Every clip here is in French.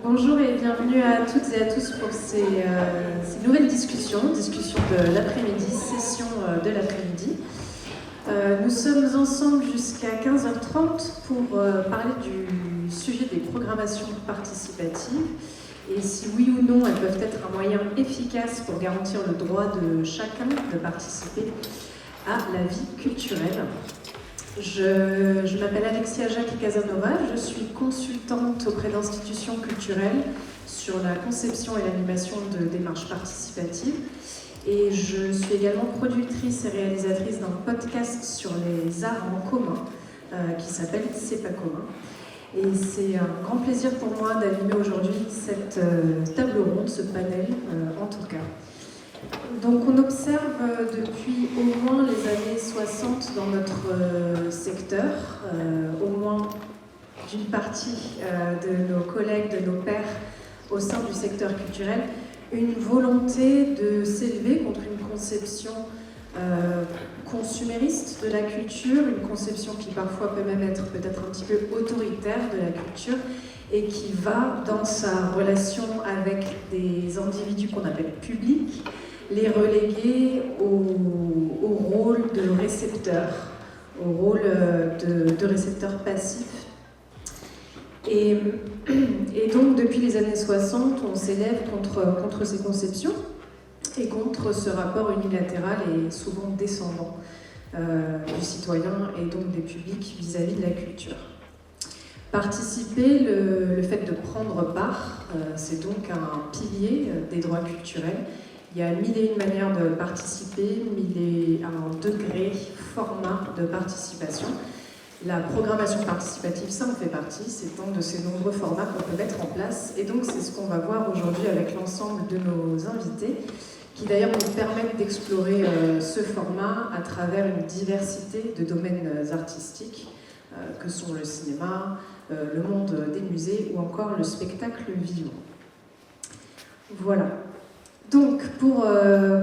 Bonjour et bienvenue à toutes et à tous pour ces nouvelles discussions de l'après-midi, session de l'après-midi. Nous sommes ensemble jusqu'à 15h30 pour parler du sujet des programmations participatives et si oui ou non elles peuvent être un moyen efficace pour garantir le droit de chacun de participer à la vie culturelle. Je m'appelle Alexia Jacques Casanova, je suis consultante auprès d'institutions culturelles sur la conception et l'animation de démarches participatives et je suis également productrice et réalisatrice d'un podcast sur les arts en commun qui s'appelle C'est pas commun. Et c'est un grand plaisir pour moi d'animer aujourd'hui cette table ronde, ce panel en tout cas. Donc on observe depuis au moins les années 60 dans notre secteur, au moins d'une partie de nos collègues, de nos pairs au sein du secteur culturel, une volonté de s'élever contre une conception consumériste de la culture, une conception qui parfois peut même être peut-être un petit peu autoritaire de la culture et qui va dans sa relation avec des individus qu'on appelle publics, les reléguer au rôle de récepteur, au rôle de récepteur passif. Et donc, depuis les années 60, on s'élève contre ces conceptions et contre ce rapport unilatéral et souvent descendant du citoyen et donc des publics vis-à-vis de la culture. Participer, le fait de prendre part, c'est donc un pilier des droits culturels. Il y a mille et une manières de participer, mille et un degrés, format de participation. La programmation participative, ça en fait partie, c'est un de ces nombreux formats qu'on peut mettre en place. Et donc c'est ce qu'on va voir aujourd'hui avec l'ensemble de nos invités, qui d'ailleurs nous permettent d'explorer ce format à travers une diversité de domaines artistiques, que sont le cinéma, le monde des musées ou encore le spectacle vivant. Voilà. Donc, pour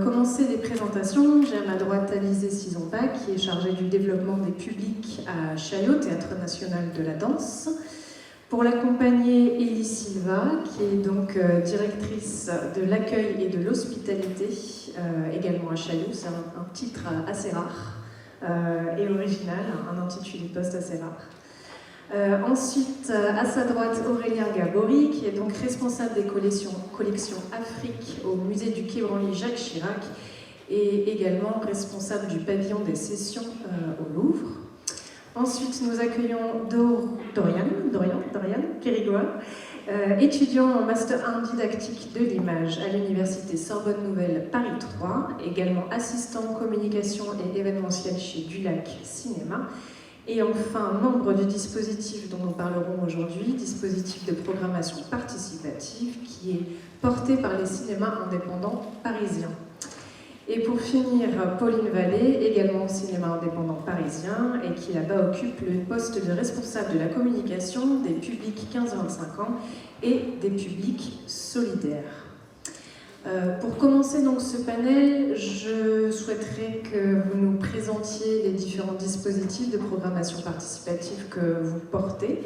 commencer les présentations, j'ai à ma droite Alizé Sizomba, qui est chargée du développement des publics à Chaillot, Théâtre National de la Danse. Pour l'accompagner, Élie Silva, qui est donc directrice de l'accueil et de l'hospitalité, également à Chaillot. C'est un titre assez rare et original, un intitulé de poste assez rare. Ensuite, à sa droite, Aurélien Gabory, qui est donc responsable des collections Afrique au musée du Quai Branly Jacques Chirac et également responsable du pavillon des sessions au Louvre. Ensuite, nous accueillons Dorian Périgois, étudiant en Master 1 didactique de l'image à l'Université Sorbonne Nouvelle Paris 3, également assistant communication et événementiel chez Dulac Cinéma. Et enfin, membre du dispositif dont nous parlerons aujourd'hui, dispositif de programmation participative qui est porté par les cinémas indépendants parisiens. Et pour finir, Pauline Vallée, également cinéma indépendant parisien et qui là-bas occupe le poste de responsable de la communication des publics 15-25 ans et des publics solidaires. Pour commencer donc ce panel, je souhaiterais que vous nous présentiez les différents dispositifs de programmation participative que vous portez,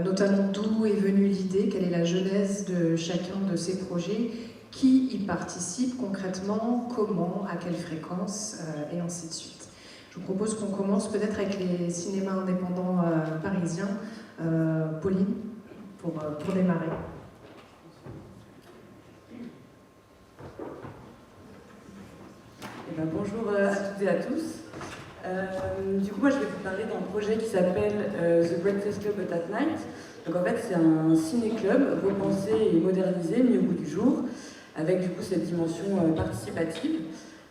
notamment d'où est venue l'idée, quelle est la genèse de chacun de ces projets, qui y participe concrètement, comment, à quelle fréquence, et ainsi de suite. Je vous propose qu'on commence peut-être avec les cinémas indépendants parisiens. Pauline, pour démarrer. Bonjour à toutes et à tous. Du coup, moi, je vais vous parler d'un projet qui s'appelle The Breakfast Club at Night. Donc, en fait, c'est un ciné-club repensé et modernisé, mis au goût du jour, avec du coup cette dimension participative.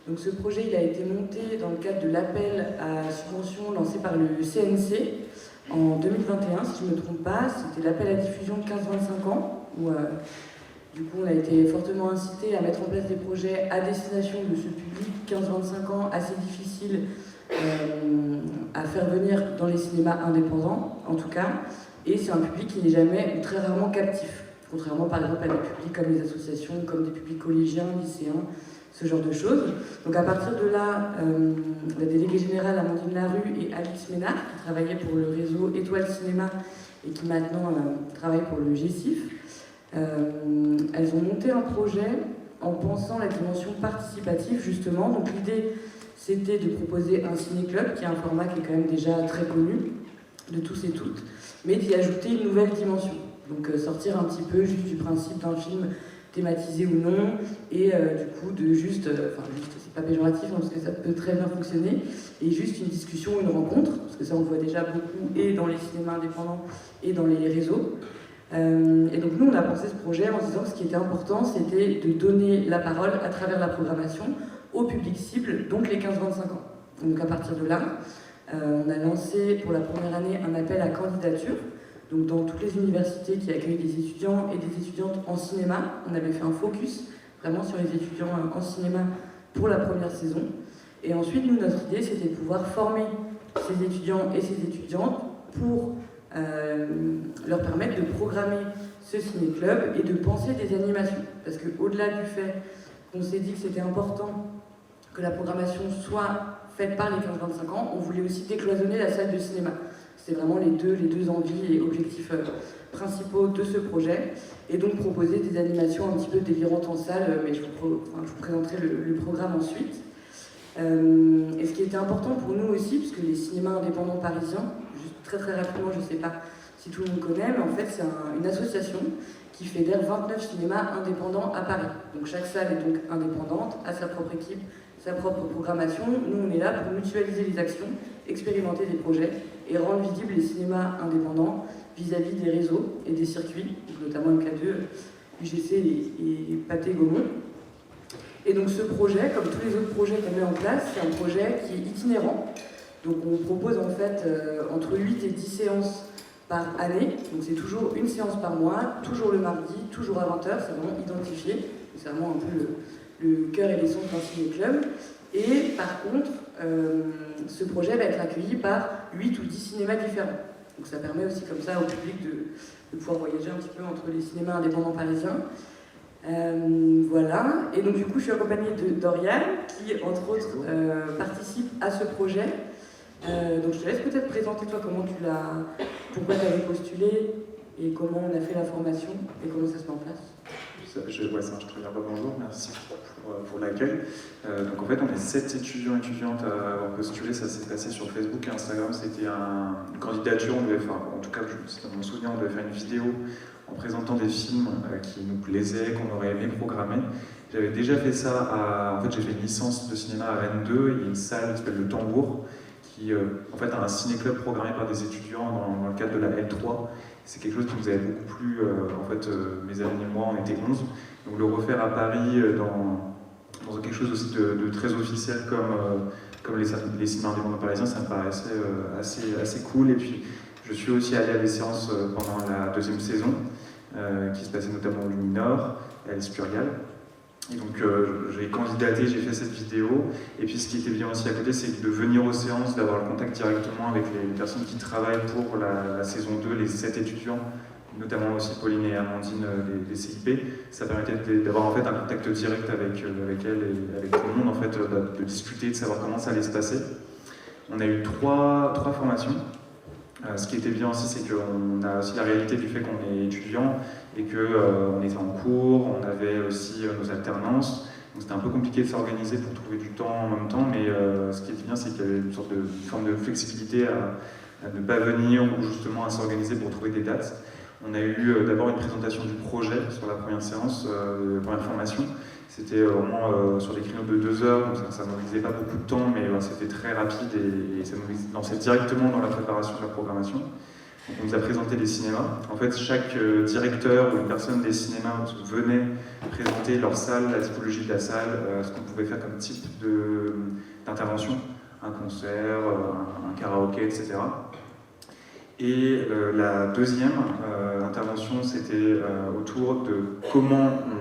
Donc, ce projet, il a été monté dans le cadre de l'appel à subvention lancé par le CNC en 2021, si je ne me trompe pas. C'était l'appel à diffusion 15-25 ans, où du coup, on a été fortement incité à mettre en place des projets à destination de ce public 15-25 ans assez difficile à faire venir dans les cinémas indépendants, en tout cas. Et c'est un public qui n'est jamais ou très rarement captif, contrairement par exemple à des publics comme les associations, comme des publics collégiens, lycéens, ce genre de choses. Donc à partir de là, la déléguée générale Amandine Larue et Alix Ménard, qui travaillaient pour le réseau Étoile Cinéma et qui maintenant travaillent pour le GECIF, Elles ont monté un projet en pensant la dimension participative, justement. Donc l'idée, c'était de proposer un ciné-club, qui est un format qui est quand même déjà très connu de tous et toutes, mais d'y ajouter une nouvelle dimension. Donc sortir un petit peu juste du principe d'un film thématisé ou non, et du coup de juste, c'est pas péjoratif, hein, parce que ça peut très bien fonctionner, et juste une discussion, une rencontre, parce que ça on le voit déjà beaucoup, et dans les cinémas indépendants, et dans les réseaux. Et donc nous on a pensé ce projet en se disant que ce qui était important, c'était de donner la parole à travers la programmation au public cible, donc les 15-25 ans. Donc à partir de là, on a lancé pour la première année un appel à candidature. Donc dans toutes les universités qui accueillent des étudiants et des étudiantes en cinéma, on avait fait un focus vraiment sur les étudiants en cinéma pour la première saison. Et ensuite, nous, notre idée, c'était de pouvoir former ces étudiants et ces étudiantes pour leur permettre de programmer ce ciné-club et de penser des animations. Parce qu'au-delà du fait qu'on s'est dit que c'était important que la programmation soit faite par les 15-25 ans, on voulait aussi décloisonner la salle de cinéma. C'est vraiment les deux envies et objectifs principaux de ce projet. Et donc proposer des animations un petit peu délirantes en salle, mais je vous présenterai le programme ensuite. Et ce qui était important pour nous aussi, puisque les cinémas indépendants parisiens, juste très rapidement, je ne sais pas si tout le monde connaît, mais en fait c'est une association qui fédère 29 cinémas indépendants à Paris. Donc chaque salle est donc indépendante, a sa propre équipe, sa propre programmation. Nous on est là pour mutualiser les actions, expérimenter des projets et rendre visibles les cinémas indépendants vis-à-vis des réseaux et des circuits, notamment MK2, UGC et Pathé Gaumont. Et donc ce projet, comme tous les autres projets qu'on met en place, c'est un projet qui est itinérant. Donc on propose en fait entre 8 et 10 séances par année. Donc c'est toujours une séance par mois, toujours le mardi, toujours à 20h, c'est vraiment identifié. C'est vraiment un peu le cœur et l'essence d'un ciné-club. Et par contre, ce projet va être accueilli par 8 ou 10 cinémas différents. Donc ça permet aussi comme ça au public de pouvoir voyager un petit peu entre les cinémas indépendants parisiens. Voilà, et donc du coup je suis accompagnée de Dorian qui entre autres participe à ce projet. Donc je te laisse peut-être présenter toi pourquoi tu avais postulé et comment on a fait la formation et comment ça se met en place. Ça marche très bien. Bonjour, merci pour l'accueil. Donc en fait, on est 7 étudiants et étudiantes à avoir postulé. Ça s'est passé sur Facebook et Instagram. C'était une candidature. On devait faire, en tout cas, dans mon souvenir, on devait faire une vidéo en présentant des films qui nous plaisaient, qu'on aurait aimé programmer. J'avais déjà fait ça en fait, j'ai fait une licence de cinéma à Rennes 2. Il y a une salle qui s'appelle Le Tambour, qui en fait a un ciné-club programmé par des étudiants dans le cadre de la L3. C'est quelque chose qui nous avait beaucoup plu. En fait, mes amis et moi, on était 11. Donc le refaire à Paris dans quelque chose aussi de très officiel comme les cinémas indépendants parisiens, ça me paraissait assez cool. Et puis je suis aussi allé à des séances pendant la deuxième saison, qui se passait notamment au Luminor et à l'Espurial. Et donc j'ai candidaté, j'ai fait cette vidéo, et puis ce qui était bien aussi à côté, c'est de venir aux séances, d'avoir le contact directement avec les personnes qui travaillent pour la saison 2, les 7 étudiants, notamment aussi Pauline et Amandine des CIP. Ça permettait d'avoir en fait un contact direct avec elles et avec tout le monde, en fait, de discuter, de savoir comment ça allait se passer. On a eu trois formations. Ce qui était bien aussi, c'est qu'on a aussi la réalité du fait qu'on est étudiant et qu'on était en cours, on avait aussi nos alternances. Donc c'était un peu compliqué de s'organiser pour trouver du temps en même temps, mais ce qui était bien, c'est qu'il y avait une sorte de forme de flexibilité à ne pas venir ou justement à s'organiser pour trouver des dates. On a eu d'abord une présentation du projet sur la première séance, la première formation. C'était vraiment sur des créneaux de 2 heures, donc ça ne mobilisait pas beaucoup de temps, mais c'était très rapide et ça nous lançait directement dans la préparation de la programmation. Donc on nous a présenté les cinémas. En fait, chaque directeur ou une personne des cinémas venait présenter leur salle, la typologie de la salle, ce qu'on pouvait faire comme type d'intervention, un concert, un karaoké, etc. Et la deuxième intervention, c'était autour de comment on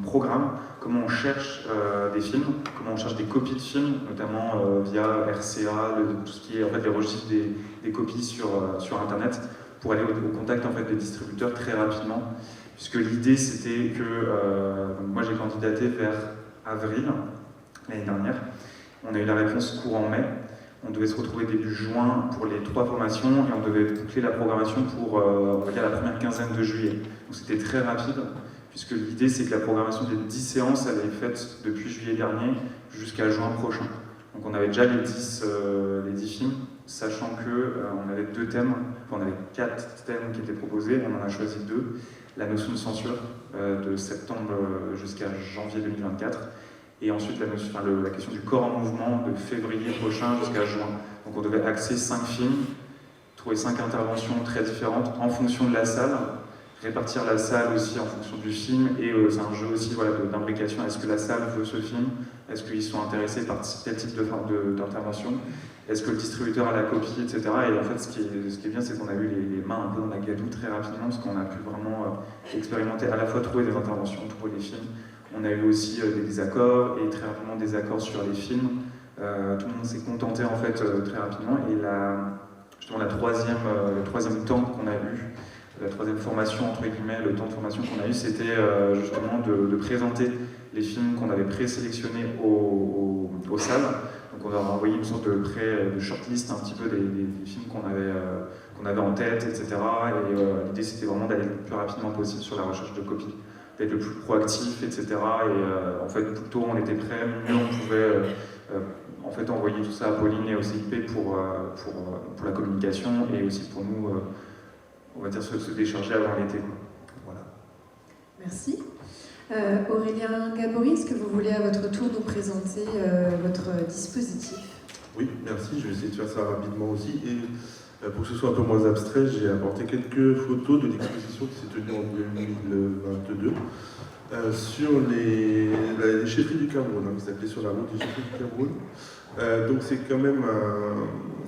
programme, comment on cherche des films, comment on cherche des copies de films, notamment via RCA, tout ce qui est en fait les registres des copies sur Internet, pour aller au contact en fait des distributeurs très rapidement. Puisque l'idée c'était que moi j'ai candidaté vers avril l'année dernière. On a eu la réponse courant mai. On devait se retrouver début juin pour les 3 formations et on devait boucler la programmation pour on va dire, la première quinzaine de juillet. Donc c'était très rapide, puisque l'idée c'est que la programmation des 10 séances elle est faite depuis juillet dernier jusqu'à juin prochain. Donc on avait déjà les 10 films, sachant qu'on avait 2 thèmes, enfin on avait 4 thèmes qui étaient proposés, on en a choisi 2. La notion de censure de septembre jusqu'à janvier 2024. Et ensuite la question du corps en mouvement de février prochain jusqu'à juin. Donc on devait axer 5 films, trouver 5 interventions très différentes en fonction de la salle, répartir la salle aussi en fonction du film, et c'est un jeu aussi d'imbrication. Est-ce que la salle veut ce film? Est-ce qu'ils sont intéressés par tel type d'intervention? Est-ce que le distributeur a la copie, etc. Et en fait, ce qui est bien, c'est qu'on a eu les mains un peu dans la gadoue très rapidement, parce qu'on a pu vraiment expérimenter, à la fois trouver des interventions, trouver des films. On a eu aussi des désaccords, et très rapidement des accords sur les films. Tout le monde s'est contenté en fait très rapidement. Et justement, le troisième temps qu'on a eu, la troisième formation, entre guillemets, le temps de formation qu'on a eu, c'était justement de présenter les films qu'on avait présélectionnés aux salles. Donc on leur a envoyé une sorte de shortlist un petit peu des films qu'on avait en tête, etc. Et l'idée c'était vraiment d'aller le plus rapidement possible sur la recherche de copies, d'être le plus proactif, etc. Et en fait, plus tôt on était prêt, mieux on pouvait en fait envoyer tout ça à Pauline et au CIP pour la communication et aussi pour nous, on va dire, se décharger avant l'été. Voilà. Merci. Aurélien Gabory, est-ce que vous voulez à votre tour nous présenter votre dispositif? Oui, merci. Je vais essayer de faire ça rapidement aussi. Et pour que ce soit un peu moins abstrait, j'ai apporté quelques photos de l'exposition qui s'est tenue en 2022 sur les chefferies du Cameroun, qui s'appelait Sur la route des chefferies du Cameroun. Donc c'est quand même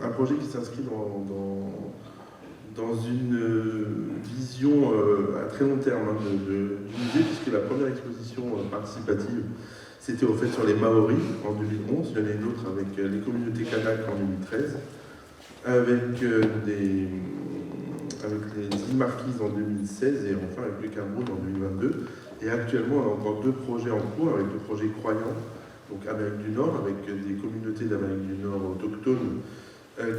un projet qui s'inscrit dans une vision à très long terme du musée, puisque la première exposition participative, c'était au fait sur les Maoris en 2011, il y en a une autre avec les communautés Kanak en 2013, avec les îles Marquises en 2016 et enfin avec le Cameroun en 2022. Et actuellement, on a encore 2 projets en cours, avec le projet Croyant, donc Amérique du Nord, avec des communautés d'Amérique du Nord autochtones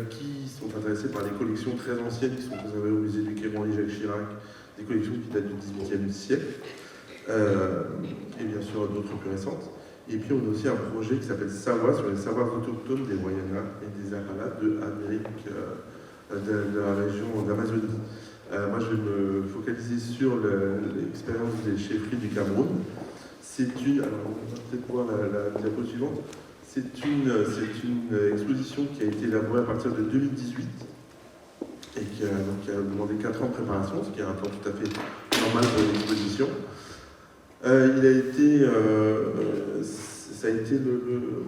qui sont intéressés par les collections très anciennes qui sont préservées au musée du Quai Branly Jacques Chirac, des collections qui datent du XVIIIe siècle, et bien sûr d'autres plus récentes. Et puis on a aussi un projet qui s'appelle Savoir, sur les savoirs autochtones des Wayana et des Arala de Amérique, de la région d'Amazonie. Moi je vais me focaliser sur l'expérience des chefferies du Cameroun. Alors on va peut-être voir la diapo suivante. C'est une exposition qui a été élaborée à partir de 2018 et qui a demandé 4 ans de préparation, ce qui est un temps tout à fait normal pour une exposition.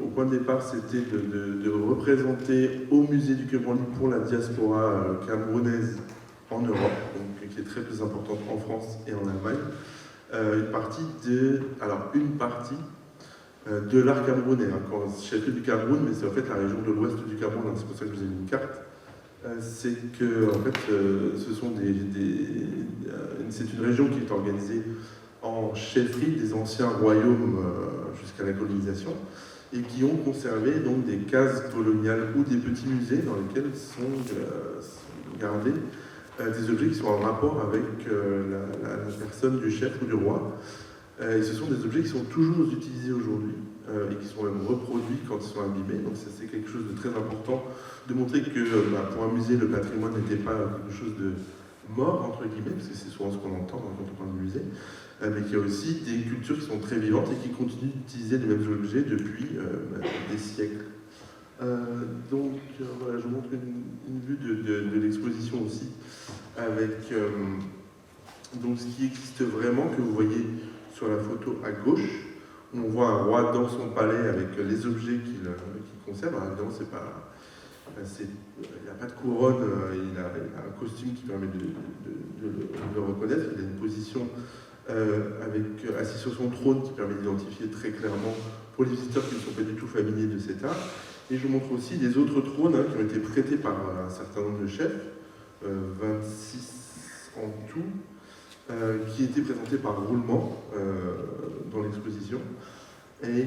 Au point de départ, c'était de représenter au musée du Quai Branly pour la diaspora camerounaise en Europe, donc, qui est très plus importante en France et en Allemagne, une partie de l'art camerounais, quand chef-lieu du Cameroun, mais c'est en fait la région de l'ouest du Cameroun, c'est pour ça que je vous ai mis une carte. C'est que en fait, c'est une région qui est organisée en chefferie des anciens royaumes jusqu'à la colonisation, et qui ont conservé donc des cases coloniales ou des petits musées dans lesquels sont gardés des objets qui sont en rapport avec la personne du chef ou du roi. Et ce sont des objets qui sont toujours utilisés aujourd'hui et qui sont même reproduits quand ils sont abîmés. Donc ça, c'est quelque chose de très important, de montrer que pour un musée, le patrimoine n'était pas quelque chose de mort, entre guillemets, parce que c'est souvent ce qu'on entend quand on parle de musée, mais qu'il y a aussi des cultures qui sont très vivantes et qui continuent d'utiliser les mêmes objets depuis des siècles. Donc voilà, je vous montre une vue de l'exposition aussi, avec donc ce qui existe vraiment, que vous voyez sur la photo à gauche, où on voit un roi dans son palais avec les objets qu'il conserve. Alors évidemment, il n'a pas de couronne, il a un costume qui permet de le reconnaître. Il a une position assis sur son trône qui permet d'identifier très clairement pour les visiteurs qui ne sont pas du tout familiers de cet art. Et je vous montre aussi les autres trônes qui ont été prêtés par un certain nombre de chefs, 26 en tout, qui étaient présentés par roulement dans l'exposition. et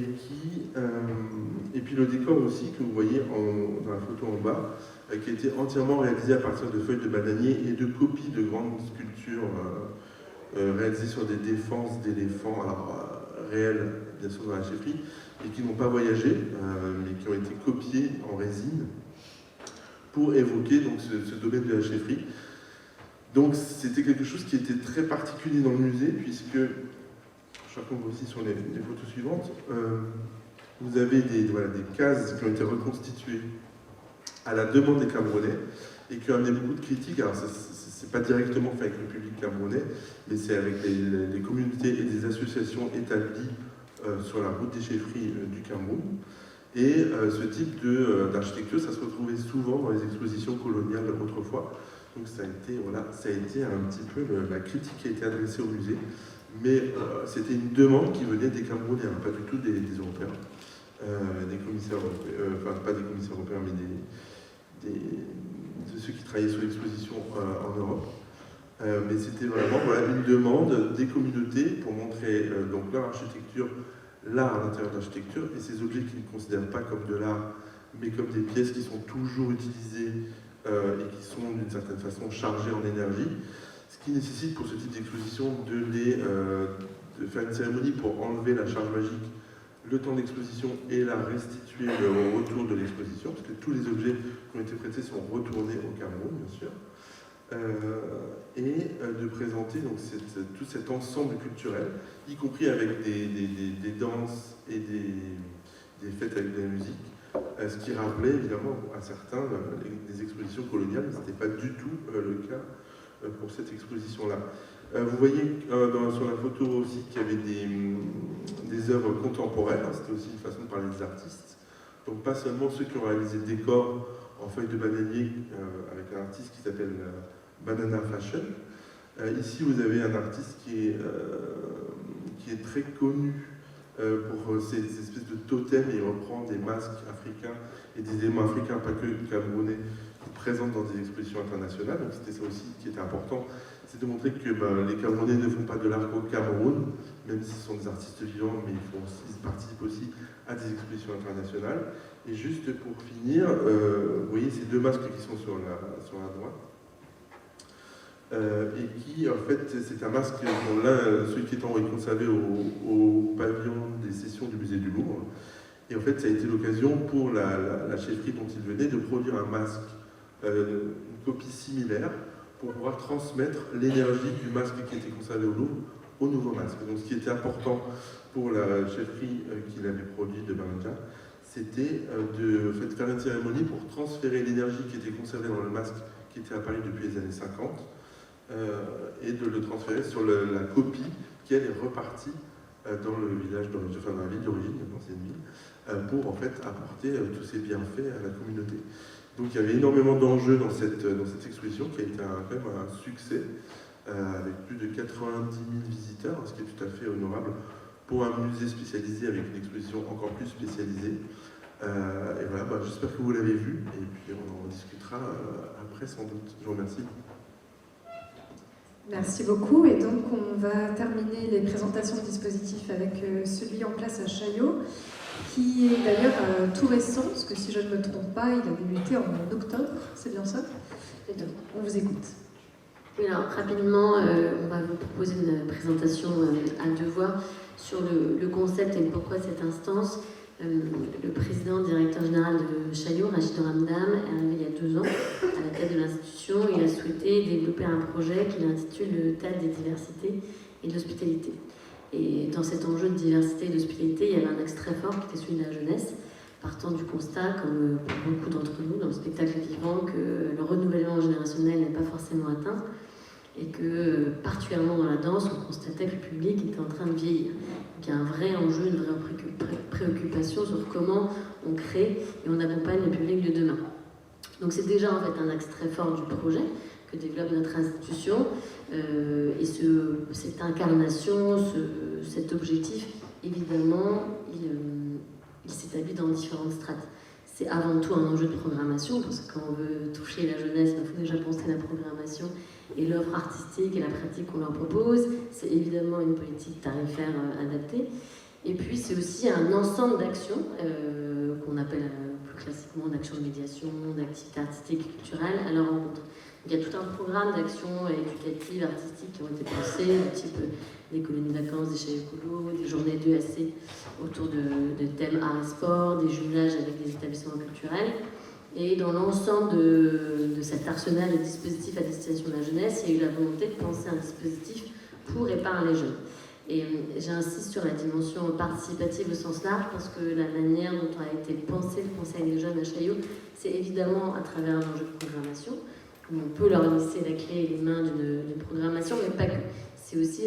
puis le décor aussi que vous voyez dans la photo en bas, qui a été entièrement réalisé à partir de feuilles de bananier et de copies de grandes sculptures réalisées sur des défenses d'éléphants, alors réels bien sûr dans la chefferie, et qui n'ont pas voyagé, mais qui ont été copiées en résine pour évoquer donc, ce domaine de la chefferie. Donc c'était quelque chose qui était très particulier dans le musée, puisque, je crois qu'on voit aussi sur les photos suivantes, vous avez des cases qui ont été reconstituées à la demande des Camerounais et qui ont amené beaucoup de critiques. Alors c'est pas directement fait avec le public camerounais, mais c'est avec les communautés et des associations établies sur la route des chefferies du Cameroun. Et ce type d'architecture, ça se retrouvait souvent dans les expositions coloniales autrefois. Donc ça a été un petit peu la critique qui a été adressée au musée. Mais c'était une demande qui venait des Camerounais, pas du tout des Européens, des commissaires européens, enfin pas des commissaires européens, mais de ceux qui travaillaient sur l'exposition en Europe. Mais c'était vraiment une demande des communautés pour montrer donc leur architecture, l'art à l'intérieur de l'architecture, et ces objets qu'ils ne considèrent pas comme de l'art, mais comme des pièces qui sont toujours utilisées et qui sont d'une certaine façon chargées en énergie. Ce qui nécessite pour ce type d'exposition de faire une cérémonie pour enlever la charge magique le temps d'exposition et la restituer au retour de l'exposition, parce que tous les objets qui ont été prêtés sont retournés au Cameroun, bien sûr, et de présenter donc, tout cet ensemble culturel, y compris avec des danses et des fêtes avec de la musique, ce qui rappelait évidemment à certains des expositions coloniales, mais ce n'était pas du tout le cas pour cette exposition-là. Vous voyez sur la photo aussi qu'il y avait des œuvres contemporaines, c'était aussi une façon de parler des artistes. Donc pas seulement ceux qui ont réalisé le décor en feuilles de bananier avec un artiste qui s'appelle Banana Fashion. Ici vous avez un artiste qui est très connu pour ces espèces de totems, et il reprend des masques africains et des éléments africains, pas que camerounais, présentes dans des expositions internationales. Donc c'était ça aussi qui était important, c'est de montrer que les Camerounais ne font pas de l'art au Cameroun, même si ce sont des artistes vivants, mais ils participent aussi à des expositions internationales. Et juste pour finir, vous voyez ces deux masques qui sont sur la droite, et qui en fait c'est un masque dont celui qui est conservé au pavillon des sessions du musée du Louvre. Et en fait ça a été l'occasion pour la chefferie dont il venait de produire un masque, une copie similaire, pour pouvoir transmettre l'énergie du masque qui était conservé au Louvre au nouveau masque. Donc ce qui était important pour la chefferie qui l'avait produit de Banja, c'était de faire une cérémonie pour transférer l'énergie qui était conservée dans le masque qui était à Paris depuis les années 50 et de le transférer sur la copie qui elle est repartie dans le village d'origine, enfin dans la ville d'origine, l'ancienne ville, pour en fait apporter tous ces bienfaits à la communauté. Donc il y avait énormément d'enjeux dans cette exposition qui a été quand même un succès, avec plus de 90 000 visiteurs, ce qui est tout à fait honorable pour un musée spécialisé avec une exposition encore plus spécialisée. Et voilà, j'espère que vous l'avez vu, et puis on en discutera après sans doute. Je vous remercie. Merci beaucoup. Et donc, on va terminer les présentations de dispositifs avec celui en place à Chaillot, qui est d'ailleurs tout récent, parce que si je ne me trompe pas, il a débuté en octobre, c'est bien ça? On vous écoute. Oui, alors rapidement, on va vous proposer une présentation à deux voix sur le concept et pourquoi cette instance. Le président directeur général de Chaillot, Rachid Ramdam, est arrivé il y a 2 ans à la tête de l'institution. Il a souhaité développer un projet qu'il intitule le Théâtre des diversités et de l'hospitalité. Et dans cet enjeu de diversité et d'hospitalité, il y avait un axe très fort qui était celui de la jeunesse, partant du constat, comme pour beaucoup d'entre nous dans le spectacle vivant, que le renouvellement générationnel n'est pas forcément atteint et que, particulièrement dans la danse, on constatait que le public était en train de vieillir. Donc il y a un vrai enjeu, une vraie préoccupation sur comment on crée et on accompagne le public de demain. Donc c'est déjà en fait un axe très fort du projet que développe notre institution, et cette incarnation, cet objectif, évidemment, il s'établit dans différentes strates. C'est avant tout un enjeu de programmation, parce que quand on veut toucher la jeunesse, il faut déjà penser la programmation et l'offre artistique et la pratique qu'on leur propose. C'est évidemment une politique tarifaire adaptée. Et puis c'est aussi un ensemble d'actions qu'on appelle plus classiquement d'actions de médiation, d'activités artistiques et culturelles à leur rencontre. Il y a tout un programme d'actions éducatives, artistiques qui ont été pensées, du type des colonies de vacances, des chais écolos, des journées d'EAC autour de thèmes art et sport, des jumelages avec des établissements culturels. Et dans l'ensemble de cet arsenal de dispositifs à destination de la jeunesse, il y a eu la volonté de penser un dispositif pour et par les jeunes. Et j'insiste sur la dimension participative au sens large parce que la manière dont a été pensé le Conseil des jeunes à Chaillot, c'est évidemment à travers un enjeu de programmation, où on peut leur laisser la clé et les mains d'une programmation, mais pas que. C'est aussi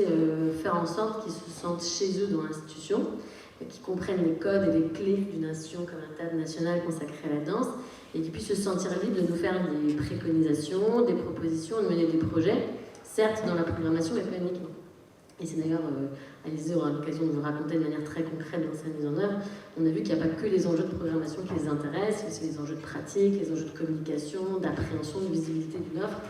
faire en sorte qu'ils se sentent chez eux dans l'institution, qu'ils comprennent les codes et les clés d'une institution comme un théâtre national consacré à la danse, et qu'ils puissent se sentir libres de nous faire des préconisations, des propositions, de mener des projets, certes dans la programmation, mais pas uniquement. Et c'est d'ailleurs, Alizée aura l'occasion de vous raconter de manière très concrète dans sa mise en œuvre, on a vu qu'il n'y a pas que les enjeux de programmation qui les intéressent, mais aussi les enjeux de pratique, les enjeux de communication, d'appréhension, de visibilité d'une offre.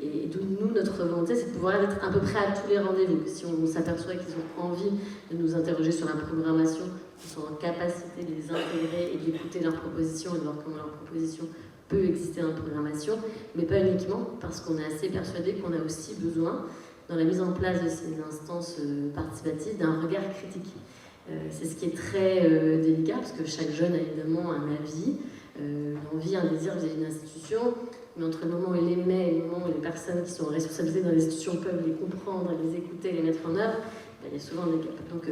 Et d'où nous, notre volonté, c'est de pouvoir être à peu près à tous les rendez-vous. Si on s'aperçoit qu'ils ont envie de nous interroger sur la programmation, qu'ils sont en capacité de les intégrer et d'écouter leurs propositions et de voir comment leur proposition peut exister dans la programmation, mais pas uniquement, parce qu'on est assez persuadé qu'on a aussi besoin, dans la mise en place de ces instances participatives, d'un regard critique. C'est ce qui est très délicat, parce que chaque jeune a évidemment un avis, une envie, un désir vis-à-vis d'une institution, mais entre le moment où il émet et le moment où les personnes qui sont responsabilisées dans l'institution peuvent les comprendre, les écouter, les mettre en œuvre, il y a souvent des gaps. Donc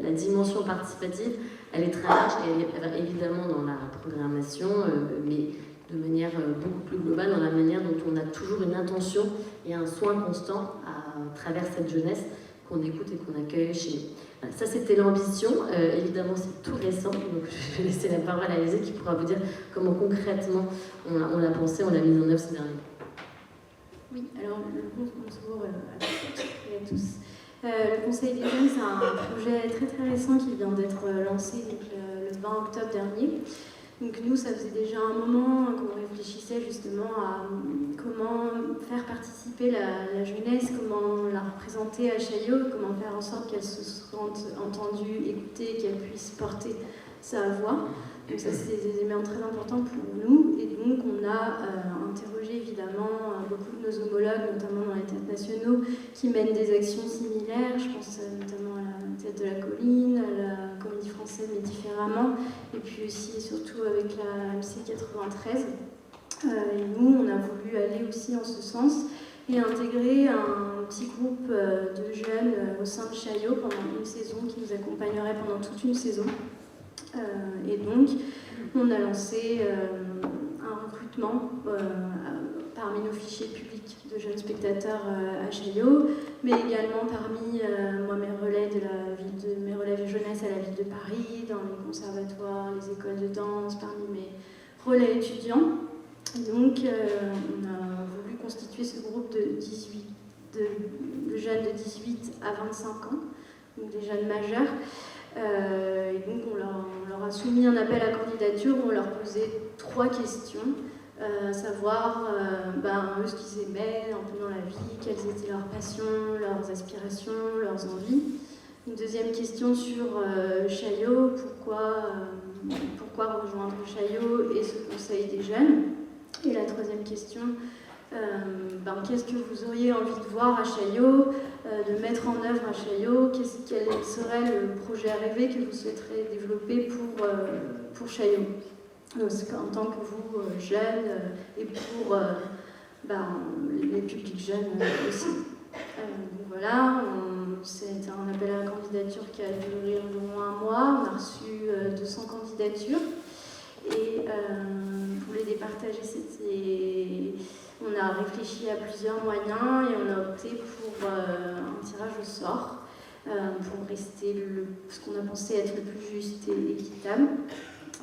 la dimension participative, elle est très large, et elle va évidemment dans la programmation, mais de manière beaucoup plus globale, dans la manière dont on a toujours une intention et un soin constant à travers cette jeunesse qu'on écoute et qu'on accueille chez nous. Voilà, ça, c'était l'ambition. Évidemment, c'est tout récent, donc je vais laisser la parole à Alizée qui pourra vous dire comment concrètement on l'a pensé, on l'a mis en œuvre ces derniers mois. Oui, alors bonjour à toutes et à tous. Le Conseil des jeunes, c'est un projet très très récent qui vient d'être lancé donc, le 20 octobre dernier. Donc nous, ça faisait déjà un moment qu'on réfléchissait justement à comment faire participer la jeunesse, comment la représenter à Chaillot, comment faire en sorte qu'elle se sente entendue, écoutée, qu'elle puisse porter sa voix. Donc ça, c'est des éléments très importants pour nous. Et donc on a interrogé évidemment beaucoup de nos homologues, notamment dans les théâtres nationaux, qui mènent des actions similaires. Je pense notamment à la Théâtre de la Colline, à la Comédie Française, mais différemment. Et puis aussi et surtout avec la MC 93. Et nous, on a voulu aller aussi en ce sens et intégrer un petit groupe de jeunes au sein de Chaillot pendant une saison, qui nous accompagnerait pendant toute une saison. Et donc, on a lancé un recrutement parmi nos fichiers publics de jeunes spectateurs à Chaillot, mais également parmi moi, mes relais jeunesse à la ville de Paris, dans les conservatoires, les écoles de danse, parmi mes relais étudiants. Et donc, on a voulu constituer ce groupe de jeunes de 18 à 25 ans, donc des jeunes majeurs. Et donc on leur a soumis un appel à candidature où on leur posait 3 questions, à savoir eux, ce qu'ils aimaient un peu dans la vie, quelles étaient leurs passions, leurs aspirations, leurs envies. Une deuxième question sur Chaillot, pourquoi rejoindre Chaillot et ce Conseil des jeunes. Et la troisième question, qu'est-ce que vous auriez envie de voir à Chaillot, de mettre en œuvre à Chaillot, quel serait le projet rêvé que vous souhaiteriez développer pour Chaillot, en tant que vous, jeunes, et pour les publics jeunes aussi. Donc voilà, c'est un appel à la candidature qui a duré environ un mois. On a reçu 200 candidatures. Et pour les départager, on a réfléchi à plusieurs moyens et on a opté pour un tirage au sort pour rester ce qu'on a pensé être le plus juste et équitable.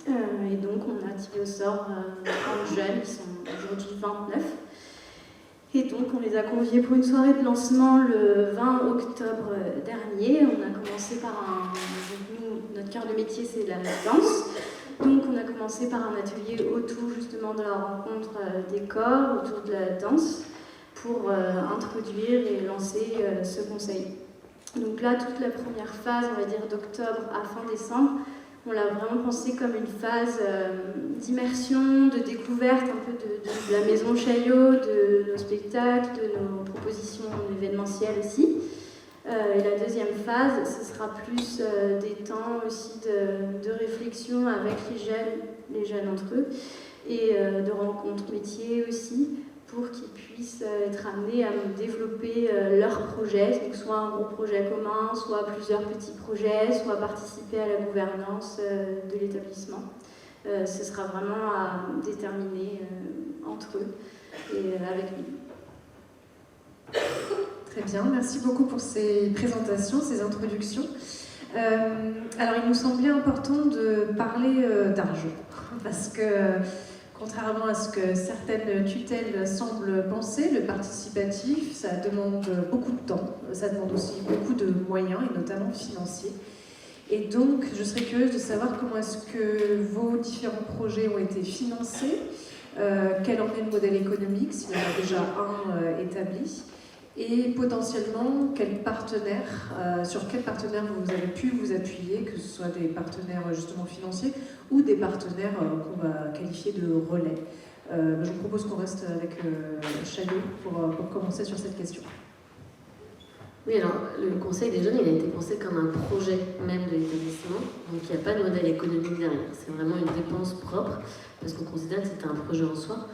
Et donc on a tiré au sort 30 jeunes qui sont aujourd'hui 29. Et donc on les a conviés pour une soirée de lancement le 20 octobre dernier. On a commencé par notre cœur de métier, c'est la danse. Donc on a commencé par un atelier autour justement de la rencontre des corps, autour de la danse, pour introduire et lancer ce conseil. Donc là, toute la première phase, on va dire d'octobre à fin décembre, on l'a vraiment pensé comme une phase d'immersion, de découverte un peu de la maison Chaillot, de nos spectacles, de nos propositions événementielles aussi. Et la deuxième phase, ce sera plus des temps aussi de réflexion avec les jeunes entre eux, et de rencontres métiers aussi, pour qu'ils puissent être amenés à développer leurs projets, donc soit un gros projet commun, soit plusieurs petits projets, soit participer à la gouvernance de l'établissement. Ce sera vraiment à déterminer entre eux et avec nous. Très bien, merci beaucoup pour ces présentations, ces introductions. Alors il nous semblait important de parler d'argent, parce que contrairement à ce que certaines tutelles semblent penser, le participatif, ça demande beaucoup de temps, ça demande aussi beaucoup de moyens, et notamment financiers. Et donc, je serais curieuse de savoir comment est-ce que vos différents projets ont été financés, quel en est le modèle économique, s'il y en a déjà un établi, et potentiellement sur quels partenaires vous avez pu vous appuyer, que ce soit des partenaires justement financiers ou des partenaires qu'on va qualifier de relais. Je vous propose qu'on reste avec Chaillot pour commencer sur cette question. Oui, alors le Conseil des jeunes, il a été pensé comme un projet même de l'établissement, donc il n'y a pas de modèle économique derrière, c'est vraiment une dépense propre, parce qu'on considère que c'est un projet en soi.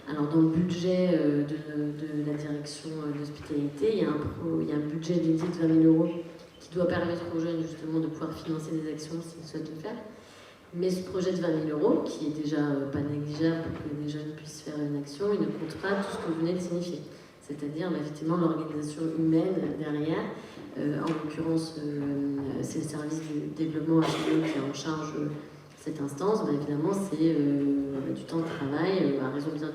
Alors dans le budget de la direction d'hospitalité, il y a un budget dédié de 20 000 € qui doit permettre aux jeunes justement de pouvoir financer des actions s'ils souhaitent le faire. Mais ce projet de 20 000 €, qui est déjà pas négligeable pour que les jeunes puissent faire une action, il ne compte pas tout ce que vous venez de signifier. C'est-à-dire effectivement l'organisation humaine derrière. En l'occurrence, c'est le service du développement HLE qui est en charge cette instance. Ben, évidemment, c'est du temps de travail à raison bien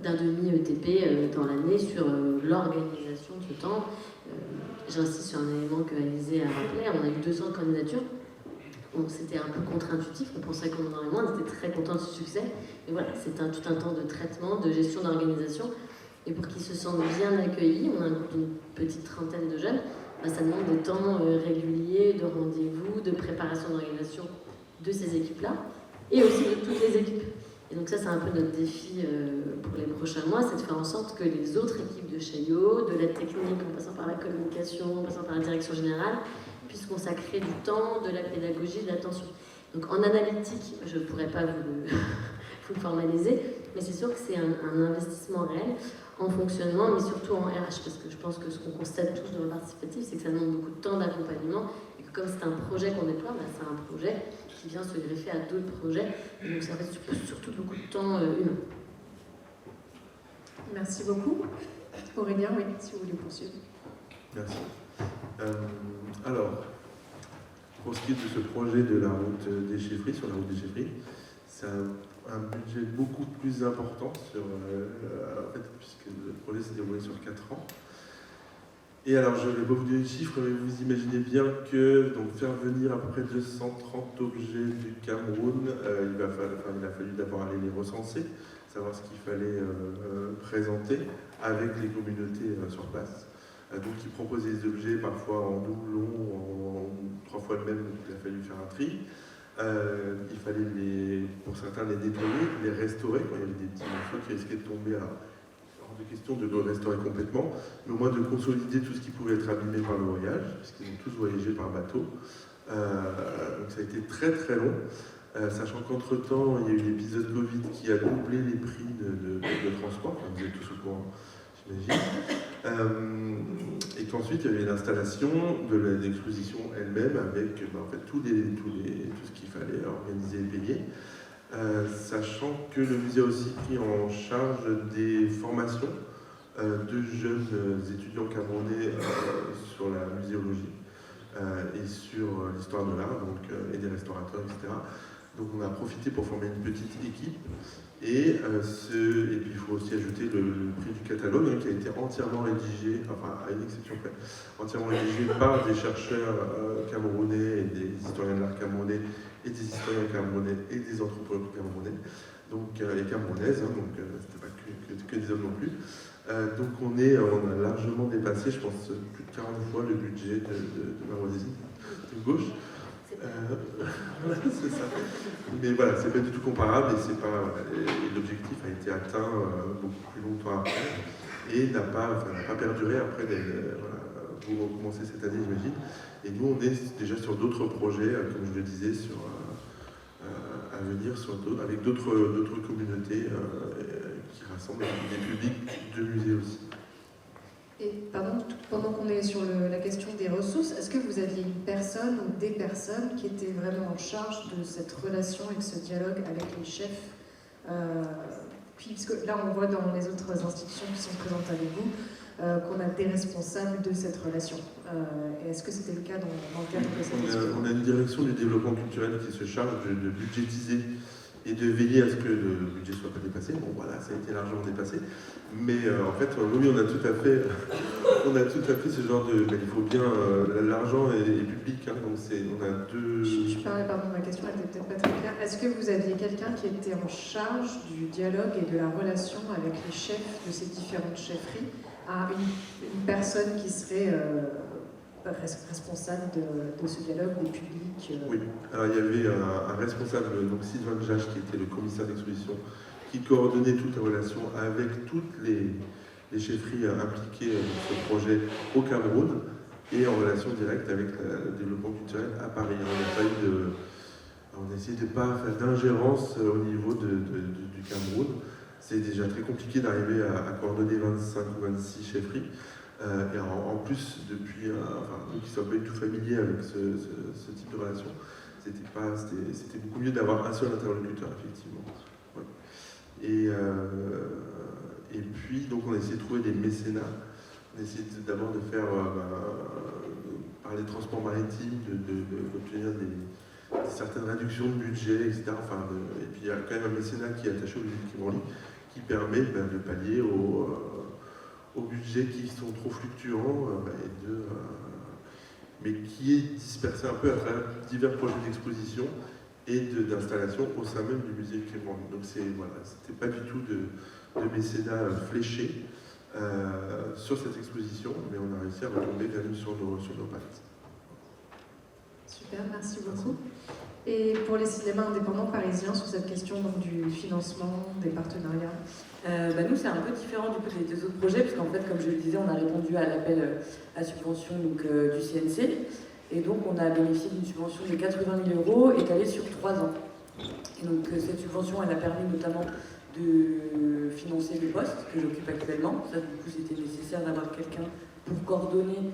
d'un demi-ETP dans l'année sur l'organisation de ce temps. J'insiste sur un élément que Alizé a rappelé. On a eu 200 candidatures. Bon, c'était un peu contre-intuitif, on pensait qu'on en aurait moins, on était très contents de ce succès. Et voilà, c'est tout un temps de traitement, de gestion d'organisation. Et pour qu'ils se sentent bien accueillis, on a un groupe d'une petite trentaine de jeunes, bah, ça demande des temps réguliers de rendez-vous, de préparation d'organisation de ces équipes-là, et aussi de toutes les équipes. Et donc ça, c'est un peu notre défi pour les prochains mois, c'est de faire en sorte que les autres équipes de Chaillot, de la technique, en passant par la communication, en passant par la direction générale, puissent consacrer du temps, de la pédagogie, de l'attention. Donc en analytique, je ne pourrais pas vous le formaliser, mais c'est sûr que c'est un investissement réel en fonctionnement, mais surtout en RH, parce que je pense que ce qu'on constate tous dans le participatif, c'est que ça demande beaucoup de temps d'accompagnement, et que comme c'est un projet qu'on déploie, bah, c'est un projet qui vient se greffer à d'autres projets, et donc ça reste surtout beaucoup de temps humain. Merci beaucoup. Aurélien, oui, si vous voulez poursuivre. Merci. Alors, pour ce qui est de ce projet de la route des Chiffries, sur la route des Chiffries, c'est un budget beaucoup plus important en fait, puisque le projet s'est déroulé sur 4 ans. Et alors, je ne vais pas vous dire les chiffres, mais vous imaginez bien que donc, faire venir à peu près 230 objets du Cameroun, il a fallu d'abord aller les recenser, savoir ce qu'il fallait présenter avec les communautés sur place. Donc ils proposaient des objets parfois en doublon, en 3 fois le même, donc il a fallu faire un tri. Il fallait, pour certains, les nettoyer, les restaurer quand il y avait des petits morceaux qui risquaient de tomber hors de question de le restaurer complètement, mais au moins de consolider tout ce qui pouvait être abîmé par le voyage, puisqu'ils ont tous voyagé par bateau. Donc ça a été très très long, sachant qu'entre-temps, il y a eu l'épisode Covid qui a doublé les prix de transport, enfin, vous êtes tous au courant, j'imagine. Et qu'ensuite il y avait l'installation de l'exposition elle-même avec en fait, tout ce qu'il fallait organiser et payer, sachant que le musée a aussi pris en charge des formations de jeunes étudiants camerounais sur la muséologie et sur l'histoire de l'art, et des restaurateurs, etc. Donc on a profité pour former une petite équipe. Et puis il faut aussi ajouter le prix du catalogue qui a été entièrement rédigé, enfin à une exception près, entièrement rédigé par des chercheurs camerounais et des historiens de l'art camerounais et des historiens camerounais et des anthropologues camerounais, donc, et camerounaises, donc c'était pas que des hommes non plus. Donc on a largement dépassé, je pense, plus de 40 fois le budget de ma voisine de gauche. C'est ça. Mais voilà, c'est pas du tout comparable et l'objectif a été atteint beaucoup plus longtemps après et n'a pas perduré après. Vous recommencez cette année, j'imagine. Et nous, on est déjà sur d'autres projets, comme je le disais, à venir avec d'autres communautés qui rassemblent des publics de musées aussi. Et pardon, pendant qu'on est sur la question des ressources, est-ce que vous aviez une personne ou des personnes qui étaient vraiment en charge de cette relation et de ce dialogue avec les chefs puisque là, on voit dans les autres institutions qui sont présentes avec vous qu'on a des responsables de cette relation. Et est-ce que c'était le cas dans le cadre de cette discussion ? On a une direction du développement culturel qui se charge de budgétiser et de veiller à ce que le budget ne soit pas dépassé. Bon voilà, ça a été largement dépassé. Mais en fait, oui, on a tout à fait ce genre de... il faut bien... l'argent est public, hein, donc on a deux... Je parlais, pardon, ma question n'était peut-être pas très claire. Est-ce que vous aviez quelqu'un qui était en charge du dialogue et de la relation avec les chefs de ces différentes chefferies, à une personne qui serait responsable de ce dialogue, des publics Oui, alors il y avait un responsable, donc Sylvain Jache, qui était le commissaire d'exposition, qui coordonnait toute la relation avec toutes les chefferies impliquées dans ce projet au Cameroun et en relation directe avec le développement culturel à Paris. On a essayé de ne pas faire d'ingérence au niveau du Cameroun. C'est déjà très compliqué d'arriver à coordonner 25 ou 26 chefferies. Et en plus, depuis, nous qui ne sommes pas du tout familiers avec ce type de relation, c'était beaucoup mieux d'avoir un seul interlocuteur, effectivement. Ouais. Et puis, donc, on a essayé de trouver des mécénats. On a essayé d'abord de faire, par les transports maritimes, d'obtenir certaines réductions de budget, etc. Et puis, il y a quand même un mécénat qui est attaché au musée de Kimberley, qui permet de pallier aux budgets qui sont trop fluctuants, mais qui est dispersé un peu à travers divers projets d'exposition et d'installation au sein même du musée de Kimberley. Donc c'était pas du tout de mécénat fléché sur cette exposition, mais on a réussi à retomber bien sur nos pattes. Super, merci beaucoup. Et pour les cinémas indépendants parisiens, sur cette question donc, du financement, des partenariats nous, c'est un peu différent du coup des deux autres projets, parce qu'en fait, comme je le disais, on a répondu à l'appel à subvention du CNC, et donc on a bénéficié d'une subvention de 80 000 € étalée sur 3 ans. Et donc cette subvention, elle a permis notamment de financer le poste que j'occupe actuellement. Ça, du coup, c'était nécessaire d'avoir quelqu'un pour coordonner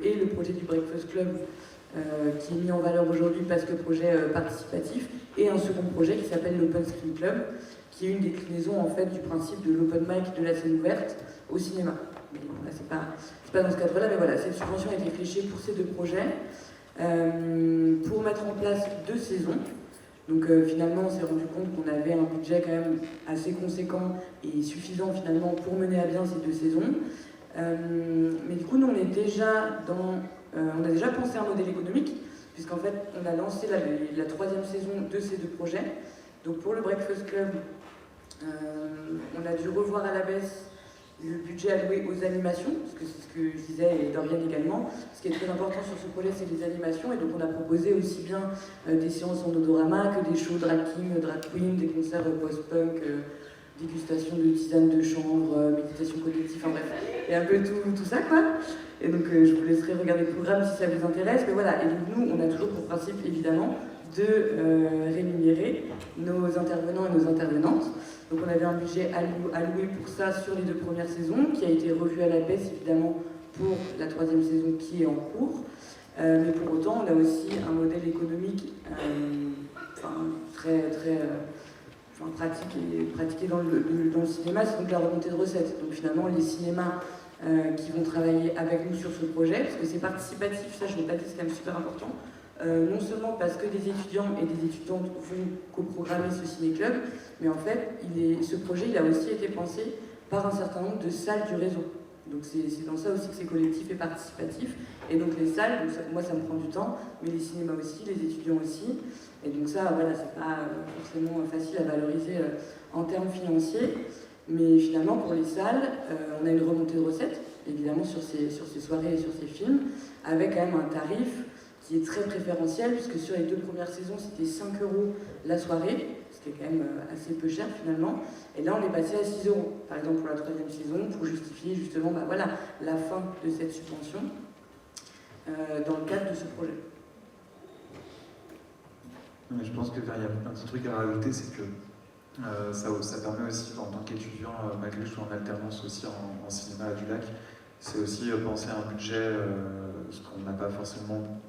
et le projet du Breakfast Club, qui est mis en valeur aujourd'hui parce que projet participatif, et un second projet qui s'appelle l'Open Screen Club, qui est une déclinaison en fait du principe de l'open mic de la scène ouverte au cinéma. Mais là, c'est pas dans ce cadre-là, mais voilà, cette subvention a été fléchée pour ces deux projets, pour mettre en place 2 saisons. Donc finalement, on s'est rendu compte qu'on avait un budget quand même assez conséquent et suffisant finalement pour mener à bien ces 2 saisons. Mais du coup, nous, on a déjà pensé à un modèle économique, puisqu'en fait, on a lancé la 3e saison de ces 2 projets. Donc pour le Breakfast Club, on a dû revoir à la baisse le budget alloué aux animations, parce que c'est ce que je disais, et Dorian également. Ce qui est très important sur ce projet, c'est les animations, et donc on a proposé aussi bien des séances en odorama que des shows drag king, drag queen, des concerts post-punk, dégustation de tisane de chanvre, méditation collective, enfin bref, et un peu tout ça quoi. Et donc je vous laisserai regarder le programme si ça vous intéresse, mais voilà, et donc nous, on a toujours pour principe évidemment de rémunérer nos intervenants et nos intervenantes. Donc on avait un budget alloué pour ça sur les 2 premières saisons, qui a été revu à la baisse évidemment pour la 3e saison qui est en cours. Mais pour autant, on a aussi un modèle économique très pratiqué dans le cinéma, c'est donc la remontée de recettes. Donc finalement, les cinémas qui vont travailler avec nous sur ce projet, parce que c'est participatif, ça je ne l'ai pas dit, c'est quand même super important. Non seulement parce que des étudiants et des étudiantes vont coprogrammer ce ciné-club, mais en fait, ce projet il a aussi été pensé par un certain nombre de salles du réseau. Donc c'est dans ça aussi que c'est collectif et participatif. Et donc les salles, donc moi ça me prend du temps, mais les cinémas aussi, les étudiants aussi. Et donc ça, voilà, c'est pas forcément facile à valoriser en termes financiers. Mais finalement, pour les salles, on a une remontée de recettes, évidemment, sur ces soirées et sur ces films, avec quand même un tarif qui est très préférentiel, puisque sur les 2 premières saisons, c'était 5 € la soirée, ce qui est quand même assez peu cher finalement. Et là, on est passé à 6 €, par exemple, pour la 3e saison, pour justifier justement la fin de cette subvention dans le cadre de ce projet. Mais je pense qu'il y a un petit truc à rajouter, c'est que ça permet aussi, en tant qu'étudiant, malgré que je sois en alternance aussi en cinéma à du Lac, c'est aussi penser à un budget, ce qu'on n'a pas forcément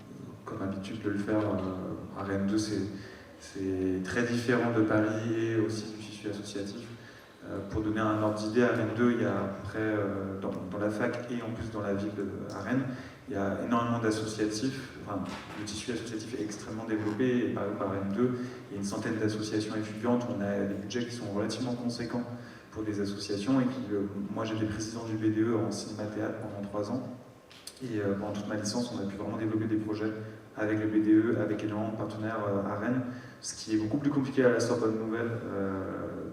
comme habitude de le faire. À Rennes 2, c'est très différent de Paris et aussi du tissu associatif. Pour donner un ordre d'idée, à Rennes 2, il y a à peu près, dans la fac et en plus dans la ville à Rennes, il y a énormément d'associatifs. Enfin, le tissu associatif est extrêmement développé. Et par exemple, à Rennes 2, il y a une centaine d'associations étudiantes. On a des budgets qui sont relativement conséquents pour des associations. Et moi, j'étais président du BDE en cinéma-théâtre pendant 3 ans. Et pendant toute ma licence, on a pu vraiment développer des projets avec le BDE, avec énormément de partenaires à Rennes. Ce qui est beaucoup plus compliqué à la Sorbonne Nouvelle,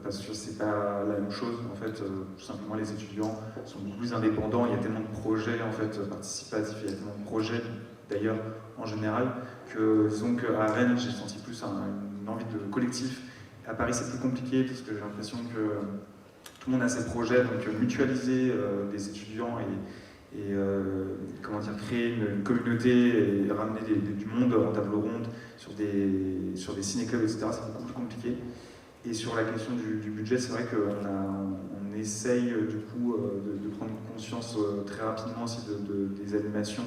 parce que c'est pas la même chose. En fait, tout simplement, les étudiants sont beaucoup plus indépendants. Il y a tellement de projets en fait participatifs, il y a tellement de projets d'ailleurs en général que disons qu'à Rennes, j'ai senti plus une envie de collectif. À Paris, c'est plus compliqué parce que j'ai l'impression que tout le monde a ses projets, donc mutualiser des étudiants et comment dire, créer une communauté et ramener du monde en table ronde sur des ciné-clubs, etc., c'est beaucoup plus compliqué. Et sur la question du budget, c'est vrai qu'on essaye du coup de prendre conscience très rapidement aussi des animations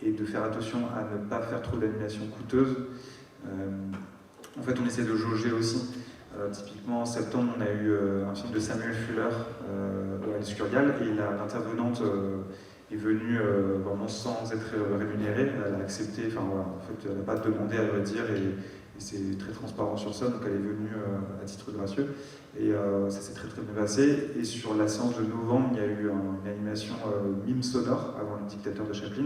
et de faire attention à ne pas faire trop d'animations coûteuses. En fait, on essaie de jauger aussi. Typiquement, en septembre, on a eu un film de Samuel Fuller, Alice Curial, et l'intervenante est venue vraiment sans être rémunérée. Elle a accepté, enfin voilà, en fait, elle n'a pas demandé à vrai dire, et c'est très transparent sur ça, donc elle est venue à titre gracieux. Et ça s'est très très bien passé. Et sur la séance de novembre, il y a eu une animation mime sonore avant le dictateur de Chaplin.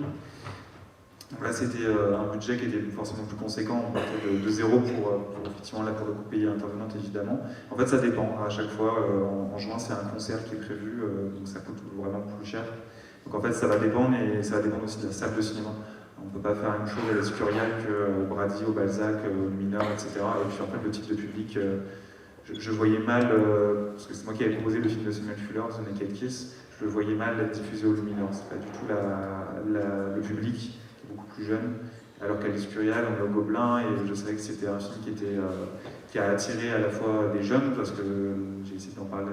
Donc là, c'était un budget qui était forcément plus conséquent, on partait de 0 pour effectivement, là, pour le coup, payer l'intervenante, évidemment. En fait, ça dépend. À chaque fois, en juin, c'est un concert qui est prévu, donc ça coûte vraiment plus cher. Donc en fait, ça va dépendre, et ça va dépendre aussi de la salle de cinéma. On ne peut pas faire la même chose à l'Escurial qu'au Brady, au Balzac, au Lumineur, etc. Et puis en fait, le type de public, je voyais mal, parce que c'est moi qui avais proposé le film de Samuel Fuller, The Naked Kiss, je le voyais mal être diffusé au Lumineur. C'est pas du tout le public qui est beaucoup plus jeune. Alors qu'à l'Escurial, on est au Gobelin, et je savais que c'était un film qui a attiré à la fois des jeunes, parce que j'ai essayé d'en parler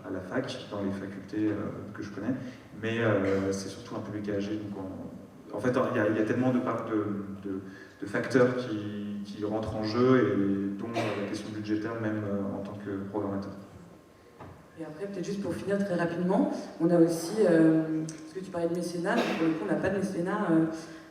à la fac, dans les facultés que je connais, mais c'est surtout un public âgé. Donc en fait, il y a tellement de facteurs qui rentrent en jeu, et dont la question budgétaire, même en tant que programmateur. Et après, peut-être juste pour finir très rapidement, on a aussi, parce que tu parlais de mécénat, donc pour le coup, on n'a pas de mécénat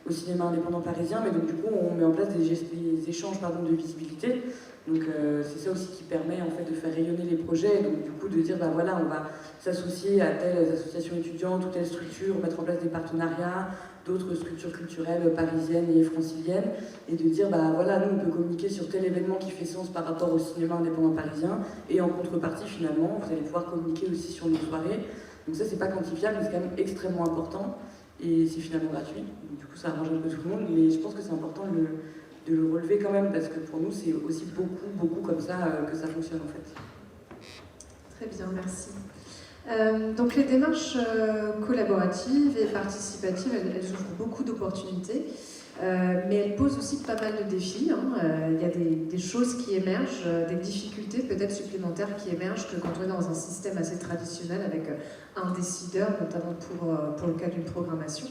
au cinéma indépendant parisien, mais donc du coup, on met en place des échanges de visibilité. Donc c'est ça aussi qui permet en fait de faire rayonner les projets, et donc du coup de dire bah voilà, on va s'associer à telle association étudiante ou telle structure, mettre en place des partenariats, d'autres structures culturelles parisiennes et franciliennes, et de dire bah voilà, nous on peut communiquer sur tel événement qui fait sens par rapport au cinéma indépendant parisien, et en contrepartie finalement vous allez pouvoir communiquer aussi sur nos soirées. Donc ça c'est pas quantifiable, mais c'est quand même extrêmement important, et c'est finalement gratuit, donc du coup ça arrange un peu tout le monde, mais je pense que c'est important de le relever quand même, parce que pour nous c'est aussi beaucoup comme ça que ça fonctionne en fait. Très bien, merci. Donc les démarches collaboratives et participatives, elles ouvrent beaucoup d'opportunités, mais elles posent aussi pas mal de défis. Il y a des choses qui émergent, des difficultés peut-être supplémentaires qui émergent que quand on est dans un système assez traditionnel avec un décideur, notamment pour le cas d'une programmation.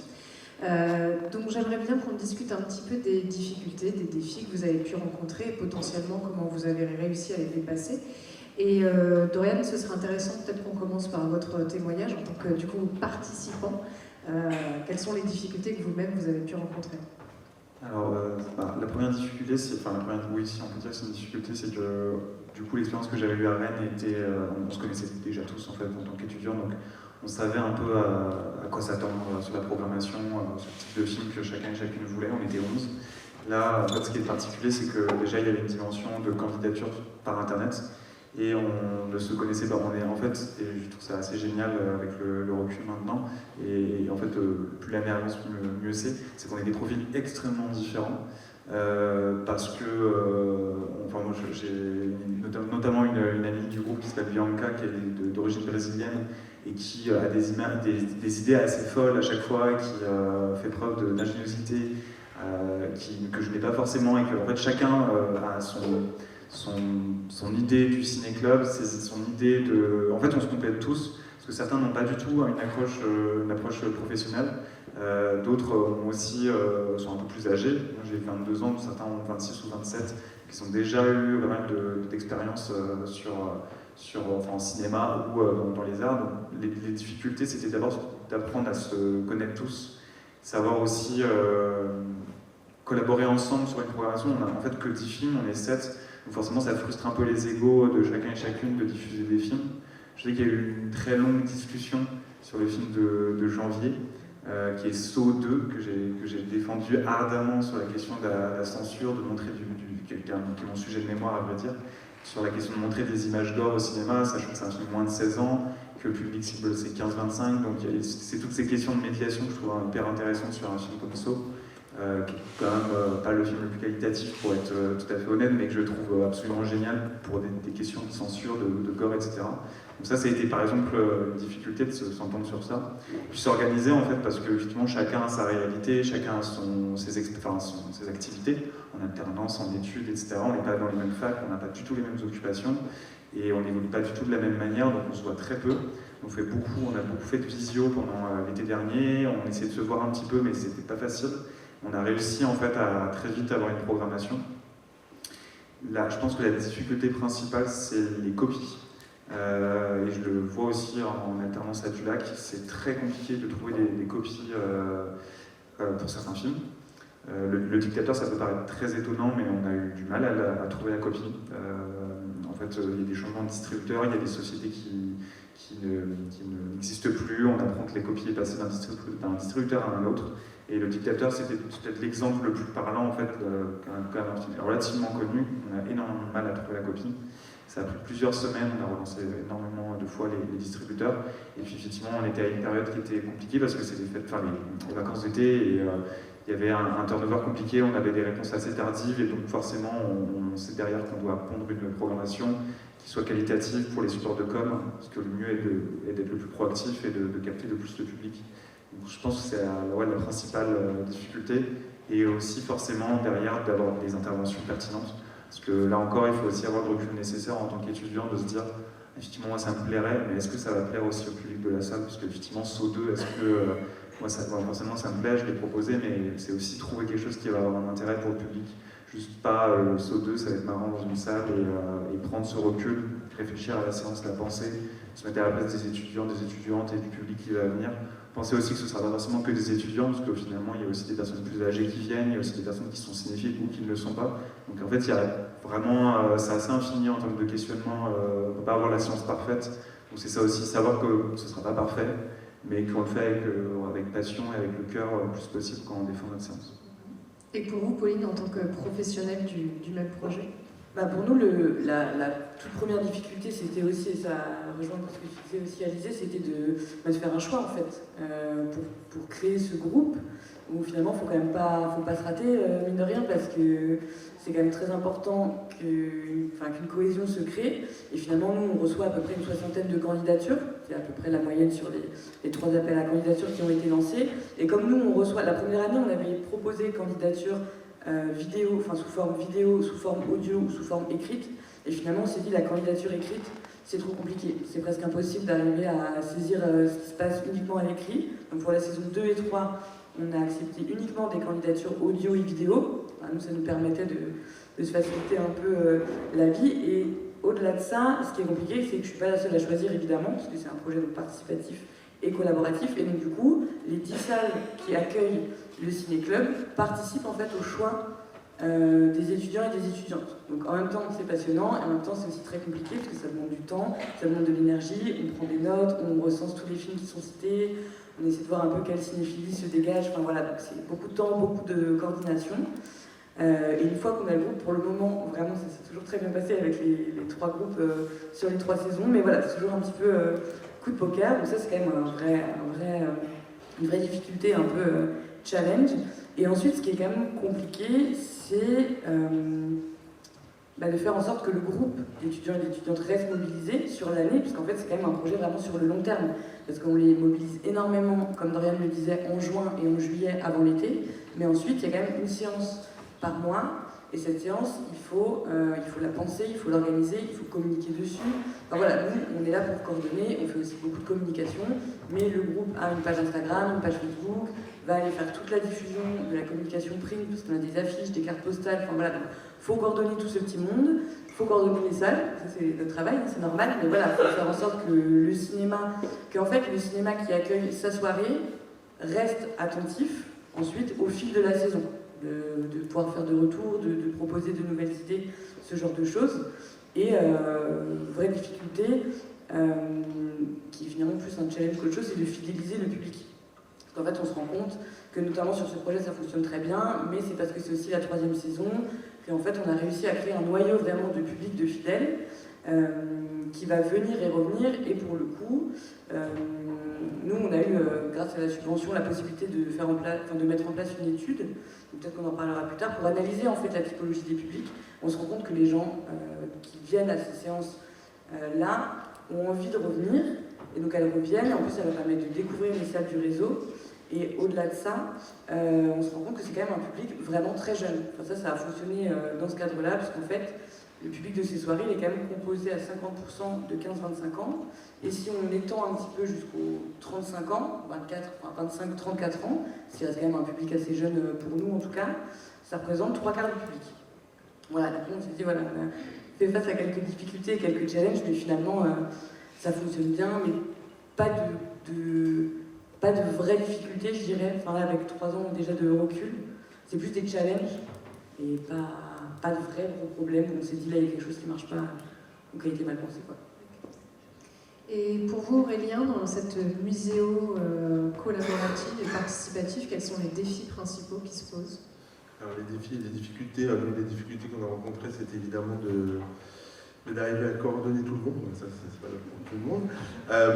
Donc j'aimerais bien qu'on discute un petit peu des difficultés, des défis que vous avez pu rencontrer, et potentiellement comment vous avez réussi à les dépasser. Et Doriane, ce serait intéressant peut-être qu'on commence par votre témoignage en tant que du coup participant. Quelles sont les difficultés que vous-même vous avez pu rencontrer? Alors la première difficulté, oui, si on peut dire que c'est une difficulté, c'est que du coup l'expérience que j'avais eue à Rennes était, on se connaissait déjà tous en fait en tant qu'étudiants, donc on savait un peu à quoi s'attendre sur la programmation, sur le type de film que chacun et chacune voulait. On était 11. Là, en fait, ce qui est particulier, c'est que déjà, il y avait une dimension de candidature par Internet. Et on ne se connaissait pas. On est, en fait, et je trouve ça assez génial avec le recul maintenant. Et en fait, plus l'année avance, mieux c'est qu'on est des profils extrêmement différents. Parce que, enfin, moi j'ai notamment une amie du groupe qui s'appelle Bianca, qui est d'origine brésilienne et qui a des idées assez folles à chaque fois, qui fait preuve d'ingéniosité que je n'ai pas forcément, et que en fait, chacun a son idée du ciné-club, son idée de... En fait, on se complète tous, parce que certains n'ont pas du tout une approche professionnelle. D'autres sont un peu plus âgés. Moi, j'ai 22 ans, certains ont 26 ou 27, qui ont déjà eu pas mal d'expériences en cinéma ou dans les arts. Donc, les difficultés, c'était d'abord d'apprendre à se connaître tous, savoir aussi collaborer ensemble sur une programmation. On n'a en fait que 10 films, on est 7. Donc forcément, ça frustre un peu les égos de chacun et chacune de diffuser des films. Je sais qu'il y a eu une très longue discussion sur le film de janvier, qui est Saw 2, que j'ai défendu ardemment sur la question de la censure, de montrer qui est mon sujet de mémoire à vrai dire, sur la question de montrer des images gore au cinéma, sachant que c'est un film moins de 16 ans, que le public cible c'est 15-25, donc c'est toutes ces questions de médiation que je trouve hyper intéressantes sur un film comme Saw. Qui est quand même pas le film le plus qualitatif pour être tout à fait honnête, mais que je trouve absolument génial pour des questions de censure, de gore, etc. Donc ça a été par exemple une difficulté de s'entendre sur ça. Puis s'organiser en fait, parce que justement chacun a sa réalité, chacun a ses activités, en alternance, en études, etc. On n'est pas dans les mêmes facs, on n'a pas du tout les mêmes occupations, et on n'évolue pas du tout de la même manière, donc on se voit très peu. On a beaucoup fait de visio pendant l'été dernier, on essayait de se voir un petit peu, mais c'était pas facile. On a réussi en fait à très vite avoir une programmation. Là, je pense que la difficulté principale, c'est les copies. Et je le vois aussi en alternance à Dulac, c'est très compliqué de trouver des copies pour certains films. Le Dictateur, ça peut paraître très étonnant, mais on a eu du mal à trouver la copie. En fait, il y a des changements de distributeurs, il y a des sociétés qui n'existent plus, on apprend que les copies est passées d'un distributeur à un autre. Et Le Dictateur, c'était peut-être l'exemple le plus parlant, en fait, qu'un film relativement connu. On a énormément de mal à trouver la copie. Ça a pris plusieurs semaines, on a relancé énormément de fois les distributeurs. Et puis, effectivement, on était à une période qui était compliquée parce que c'était les vacances d'été et il y avait un turnover compliqué, on avait des réponses assez tardives et donc forcément, on sait derrière qu'on doit pondre une programmation qui soit qualitative pour les supports de com, parce que le mieux est d'être le plus proactif et de capter le plus le public. Donc, je pense que c'est la principale difficulté, et aussi forcément derrière d'avoir des interventions pertinentes, parce que là encore il faut aussi avoir le recul nécessaire en tant qu'étudiant de se dire effectivement moi ça me plairait, mais est-ce que ça va plaire aussi au public de la salle, parce que effectivement Saw 2, est-ce que moi forcément ça me plaît, je l'ai proposé, mais c'est aussi trouver quelque chose qui va avoir un intérêt pour le public, juste pas Saw 2 ça va être marrant dans une salle et prendre ce recul, réfléchir à la séance, la penser, se mettre à la place des étudiants, des étudiantes et du public qui va venir. Pensez aussi que ce ne sera pas forcément que des étudiants, parce que finalement il y a aussi des personnes plus âgées qui viennent, il y a aussi des personnes qui sont cinéphiles ou qui ne le sont pas. Donc en fait il y a vraiment, c'est assez infini en termes de questionnement, on ne peut pas avoir la science parfaite. Donc c'est ça aussi, savoir que ce ne sera pas parfait, mais qu'on le fait avec passion et avec le cœur le plus possible quand on défend notre séance. Et pour vous, Pauline, en tant que professionnelle du même projet? Pour nous, la toute première difficulté, c'était aussi, et ça rejoint ce que tu disais aussi Alizé, c'était de faire un choix en fait, pour créer ce groupe, où finalement faut pas se rater, mine de rien, parce que c'est quand même très important qu'une cohésion se crée, et finalement nous on reçoit à peu près une 60aine de candidatures, c'est à peu près la moyenne sur les 3 appels à candidature qui ont été lancés, et comme nous on reçoit, la première année on avait proposé candidature vidéo, sous forme vidéo, sous forme audio ou sous forme écrite. Et finalement, on s'est dit la candidature écrite, c'est trop compliqué. C'est presque impossible d'arriver à saisir ce qui se passe uniquement à l'écrit. Donc pour la saison 2 et 3, on a accepté uniquement des candidatures audio et vidéo. Nous, ça nous permettait de se faciliter un peu la vie. Et au-delà de ça, ce qui est compliqué, c'est que je ne suis pas la seule à choisir, évidemment, parce que c'est un projet participatif et collaboratif. Et donc du coup, les 10 salles qui accueillent le ciné-club participent en fait au choix des étudiants et des étudiantes. Donc en même temps c'est passionnant et en même temps c'est aussi très compliqué parce que ça demande du temps, ça demande de l'énergie, on prend des notes, on recense tous les films qui sont cités, on essaie de voir un peu quelle cinéphilie se dégage, enfin voilà, donc c'est beaucoup de temps, beaucoup de coordination. Et une fois qu'on a le groupe, pour le moment, vraiment ça s'est toujours très bien passé avec les 3 groupes sur les 3 saisons, mais voilà, c'est toujours un petit peu coup de poker, donc ça c'est quand même une vraie difficulté, un peu challenge. Et ensuite, ce qui est quand même compliqué, c'est de faire en sorte que le groupe d'étudiants et d'étudiantes reste mobilisé sur l'année, puisqu'en fait c'est quand même un projet vraiment sur le long terme, parce qu'on les mobilise énormément, comme Dorian le disait, en juin et en juillet avant l'été, mais ensuite il y a quand même une séance par mois, et cette séance, il faut la penser, il faut l'organiser, il faut communiquer dessus. Enfin voilà, nous, on est là pour coordonner, on fait aussi beaucoup de communication, mais le groupe a une page Instagram, une page Facebook, va aller faire toute la diffusion de la communication print, parce qu'on a des affiches, des cartes postales, enfin voilà, il faut coordonner tout ce petit monde, il faut coordonner les salles, ça c'est notre travail, c'est normal, mais voilà, il faut faire en sorte que le cinéma qui accueille sa soirée reste attentif ensuite au fil de la saison. De pouvoir faire de retours, de proposer de nouvelles idées, ce genre de choses. Et vraie difficulté, qui est finalement plus un challenge qu'autre chose, c'est de fidéliser le public. Parce qu'en fait, on se rend compte que notamment sur ce projet, ça fonctionne très bien, mais c'est parce que c'est aussi la 3e saison qu'en fait, on a réussi à créer un noyau vraiment de public, de fidèles, qui va venir et revenir. Et pour le coup, nous, on a eu, grâce à la subvention, la possibilité de mettre en place une étude, peut-être qu'on en parlera plus tard, pour analyser en fait la typologie des publics. On se rend compte que les gens qui viennent à ces séances-là ont envie de revenir, et donc elles reviennent, en plus ça va permettre de découvrir les salles du réseau, et au-delà de ça, on se rend compte que c'est quand même un public vraiment très jeune. Enfin, ça a fonctionné dans ce cadre-là, puisqu'en fait, le public de ces soirées, il est quand même composé à 50% de 15-25 ans, et si on étend un petit peu jusqu'aux 35 ans, 25-34 ans, ce qui reste quand même un public assez jeune pour nous en tout cas, ça représente 3/4 du public. Voilà, donc on s'est dit, voilà, on a fait face à quelques difficultés, quelques challenges, mais finalement, ça fonctionne bien, mais pas de vraies difficultés, je dirais, enfin là, avec 3 ans déjà de recul, c'est plus des challenges, et pas de vrais gros problèmes où on s'est dit, là, il y a quelque chose qui ne marche pas, ou qui a été mal pensé, quoi. Et pour vous, Aurélien, dans cette muséo collaborative et participative, quels sont les défis principaux qui se posent? Alors les défis et les difficultés, les difficultés qu'on a rencontrées, c'était évidemment d'arriver à coordonner tout le monde, ça c'est pas pour tout le monde,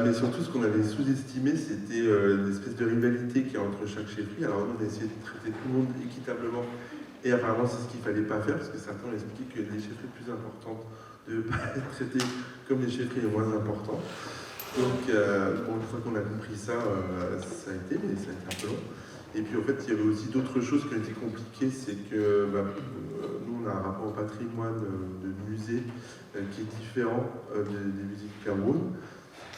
mais surtout ce qu'on avait sous-estimé, c'était l'espèce de rivalité qu'il y a entre chaque chefferie. Alors nous on a essayé de traiter tout le monde équitablement, et apparemment c'est ce qu'il ne fallait pas faire, parce que certains ont expliqué que les chefferies plus importantes ne devaient pas être traitées comme les chefferies les moins importantes. Donc une fois qu'on a compris ça, ça a été, mais ça a été un peu long. Et puis en fait, il y avait aussi d'autres choses qui ont été compliquées, c'est que nous, on a un rapport au patrimoine de musée qui est différent des musées du Cameroun.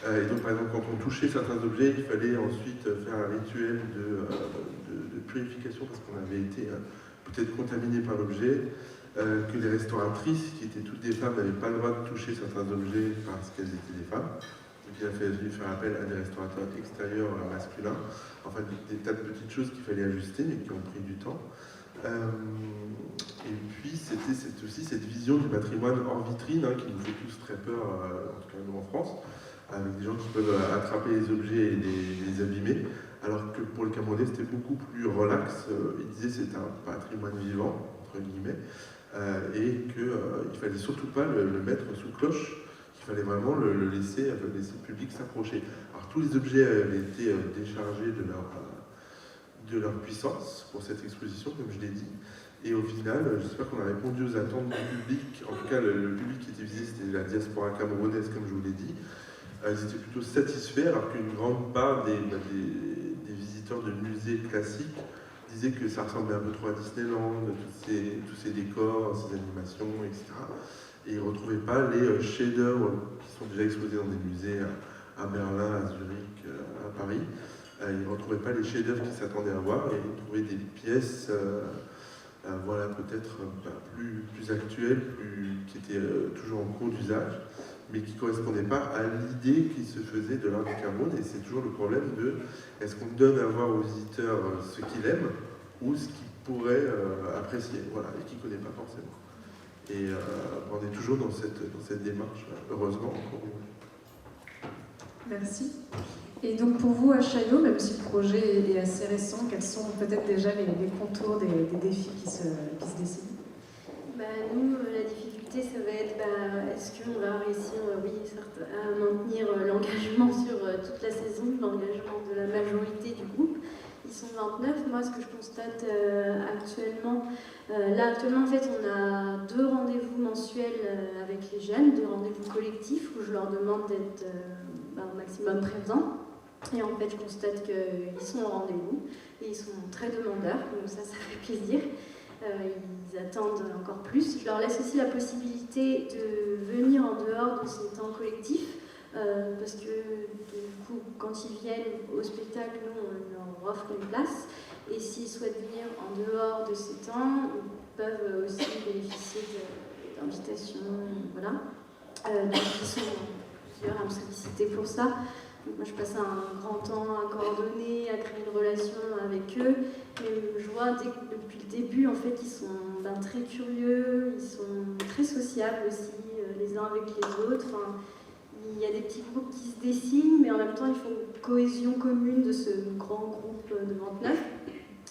Et donc, par exemple, quand on touchait certains objets, il fallait ensuite faire un rituel de purification parce qu'on avait été peut-être contaminé par l'objet, que les restauratrices, qui étaient toutes des femmes, n'avaient pas le droit de toucher certains objets parce qu'elles étaient des femmes. Il a fallu faire appel à des restaurateurs extérieurs masculins. Enfin, des tas de petites choses qu'il fallait ajuster, mais qui ont pris du temps. Et puis, c'était aussi cette vision du patrimoine hors vitrine, qui nous fait tous très peur, en tout cas nous en France, avec des gens qui peuvent attraper les objets et les abîmer. Alors que pour le Camerounais, c'était beaucoup plus relax. Il disait que c'était un patrimoine vivant, entre guillemets, et qu'il ne fallait surtout pas le mettre sous cloche. Il fallait vraiment le laisser le public s'approcher. Alors tous les objets avaient été déchargés de leur puissance pour cette exposition, comme je l'ai dit. Et au final, j'espère qu'on a répondu aux attentes du public. En tout cas, le public qui était visé, c'était la diaspora camerounaise, comme je vous l'ai dit. Ils étaient plutôt satisfaits, alors qu'une grande part des visiteurs de musées classiques disaient que ça ressemblait un peu trop à Disneyland, tous ces décors, ces animations, etc. Et ils ne retrouvaient pas les chefs-d'œuvre qui sont déjà exposés dans des musées à Berlin, à Zurich, à Paris. Ils ne retrouvaient pas les chefs-d'œuvre qu'ils s'attendaient à voir, et ils trouvaient des pièces peut-être plus actuelles, qui étaient toujours en cours d'usage, mais qui ne correspondaient pas à l'idée qui se faisait de l'art du Cameroun. Et c'est toujours le problème de est-ce qu'on donne à voir aux visiteurs ce qu'il aime ou ce qu'il pourrait apprécier, voilà, et qui ne connaît pas forcément. Et on est toujours dans cette démarche, heureusement, encore une fois. Merci. Et donc pour vous à Chaillot, même si le projet est assez récent, quels sont peut-être déjà les contours des défis qui se dessinent? Nous, la difficulté, ça va être est-ce qu'on va réussir, oui, certes, à maintenir l'engagement sur toute la saison, l'engagement de la majorité du groupe. Ils sont 29. Moi, ce que je constate actuellement, en fait, on a 2 rendez-vous mensuels avec les jeunes, 2 rendez-vous collectifs où je leur demande d'être au maximum présents. Et en fait, je constate qu'ils sont au rendez-vous et ils sont très demandeurs, donc ça fait plaisir. Ils attendent encore plus. Je leur laisse aussi la possibilité de venir en dehors de ces temps collectifs, parce que du coup, quand ils viennent au spectacle, nous, on leur offre une place. Et s'ils souhaitent venir en dehors de ces temps, ils peuvent aussi bénéficier d'invitations. Voilà. Donc, ils sont plusieurs à me solliciter pour ça. Donc, moi, je passe un grand temps à coordonner, à créer une relation avec eux. Et je vois depuis le début, en fait, ils sont très curieux, ils sont très sociables aussi, les uns avec les autres. Enfin, il y a des petits groupes qui se dessinent, mais en même temps, ils font une cohésion commune de ce grand groupe de 29.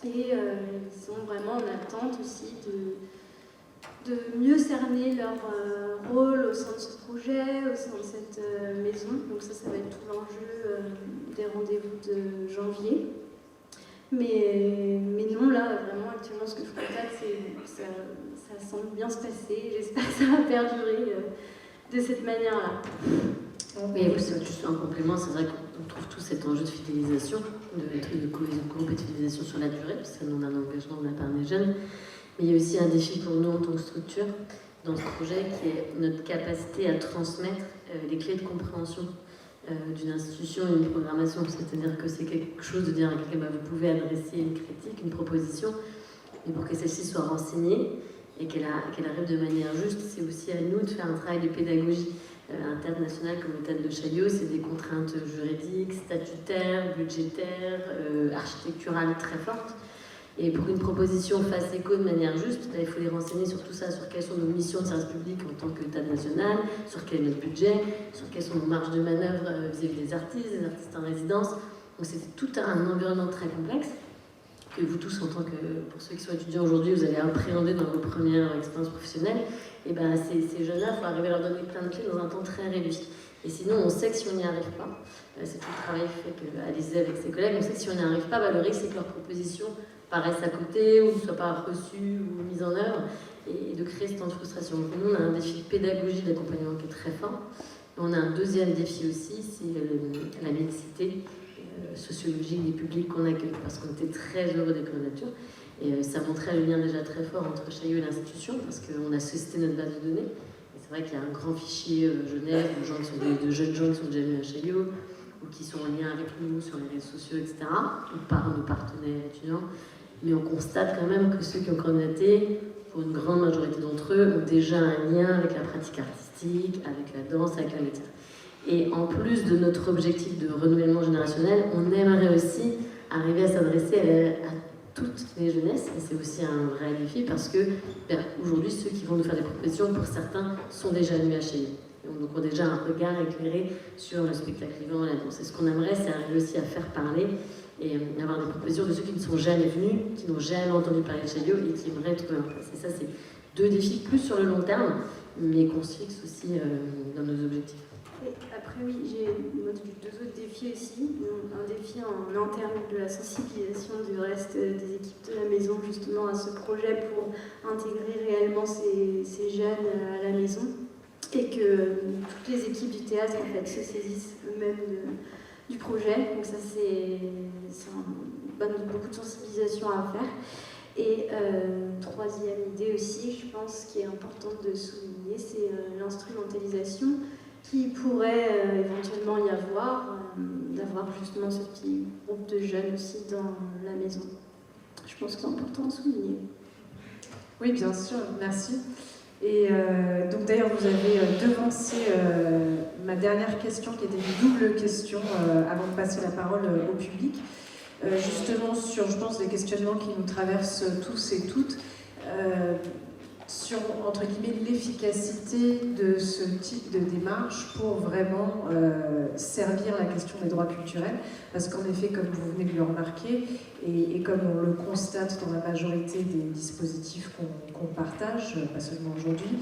Et ils sont vraiment en attente aussi de mieux cerner leur rôle au sein de ce projet, au sein de cette maison. Donc ça va être tout l'enjeu des rendez-vous de janvier. Mais non, là, vraiment, actuellement, ce que je constate, c'est que ça semble bien se passer. J'espère que ça va perdurer de cette manière-là. Oui, juste un complément, c'est vrai qu'on trouve tout cet enjeu de fidélisation, de cohésion de groupe et de fidélisation sur la durée, parce que nous, on a un engagement de la part des jeunes. Mais il y a aussi un défi pour nous en tant que structure dans ce projet qui est notre capacité à transmettre les clés de compréhension d'une institution et d'une programmation. C'est-à-dire que c'est quelque chose de dire à quelqu'un, vous pouvez adresser une critique, une proposition, mais pour que celle-ci soit renseignée et qu'elle arrive de manière juste, c'est aussi à nous de faire un travail de pédagogie internationale comme le cadre de Chaillot. C'est des contraintes juridiques, statutaires, budgétaires, architecturales très fortes. Et pour qu'une proposition fasse écho de manière juste, il faut les renseigner sur tout ça, sur quelles sont nos missions de service public en tant qu'État national, sur quel est notre budget, sur quelles sont nos marges de manœuvre vis-à-vis des artistes en résidence. Donc c'est tout un environnement très complexe que vous tous, en tant que, pour ceux qui sont étudiants aujourd'hui, vous allez appréhender dans vos premières expériences professionnelles. Et bien ces jeunes-là, il faut arriver à leur donner plein de clés dans un temps très réduit. Et sinon, on sait que si on n'y arrive pas, c'est tout le travail fait qu'Alizée avec ses collègues, on sait que si on n'y arrive pas, le risque c'est que leurs propositions paraissent à côté ou ne soient pas reçues ou mises en œuvre et de créer ce temps de frustration. Donc nous, on a un défi de pédagogie d'accompagnement qui est très fort. Et on a un deuxième défi aussi, c'est la mixité sociologique des publics qu'on accueille, parce qu'on était très heureux des candidatures. Et ça montrait le lien déjà très fort entre Chaillot et l'institution, parce qu'on a sollicité notre base de données. Et c'est vrai qu'il y a un grand fichier Genève, de jeunes gens qui sont déjà venus à Chaillot, ou qui sont en lien avec nous sur les réseaux sociaux, etc., ou par nos partenaires étudiants. Mais on constate quand même que ceux qui ont candidaté, pour une grande majorité d'entre eux, ont déjà un lien avec la pratique artistique, avec la danse, avec la métier. Et en plus de notre objectif de renouvellement générationnel, on aimerait aussi arriver à s'adresser à toutes les jeunesses. Et c'est aussi un vrai défi parce que aujourd'hui, ceux qui vont nous faire des propositions, pour certains, sont déjà venus à Chaillot. Donc on a déjà un regard éclairé sur le spectacle vivant, la danse. Et ce qu'on aimerait, c'est arriver aussi à faire parler et avoir des propositions de ceux qui ne sont jamais venus, qui n'ont jamais entendu parler de Chaillot et qui aimeraient trouver un place. Et ça, c'est 2 défis plus sur le long terme, mais qu'on se fixe aussi dans nos objectifs. Et après, oui, j'ai 2 autres défis aussi. Un défi en interne de la sensibilisation du reste des équipes de la maison, justement, à ce projet pour intégrer réellement ces jeunes à la maison. Et que toutes les équipes du théâtre, en fait, se saisissent eux-mêmes du projet. Donc ça, c'est beaucoup de sensibilisation à faire. Et troisième idée aussi, je pense, qui est importante de souligner, c'est l'instrumentalisation qui pourrait éventuellement y avoir, d'avoir justement ce petit groupe de jeunes aussi dans la maison. Je pense que c'est important de souligner. Oui, bien sûr, merci. Et donc d'ailleurs, vous avez devancé ma dernière question, qui était une double question, avant de passer la parole au public. justement sur, je pense, les questionnements qui nous traversent tous et toutes, sur, entre guillemets, l'efficacité de ce type de démarche pour vraiment servir la question des droits culturels. Parce qu'en effet, comme vous venez de le remarquer, et comme on le constate dans la majorité des dispositifs qu'on partage, pas seulement aujourd'hui,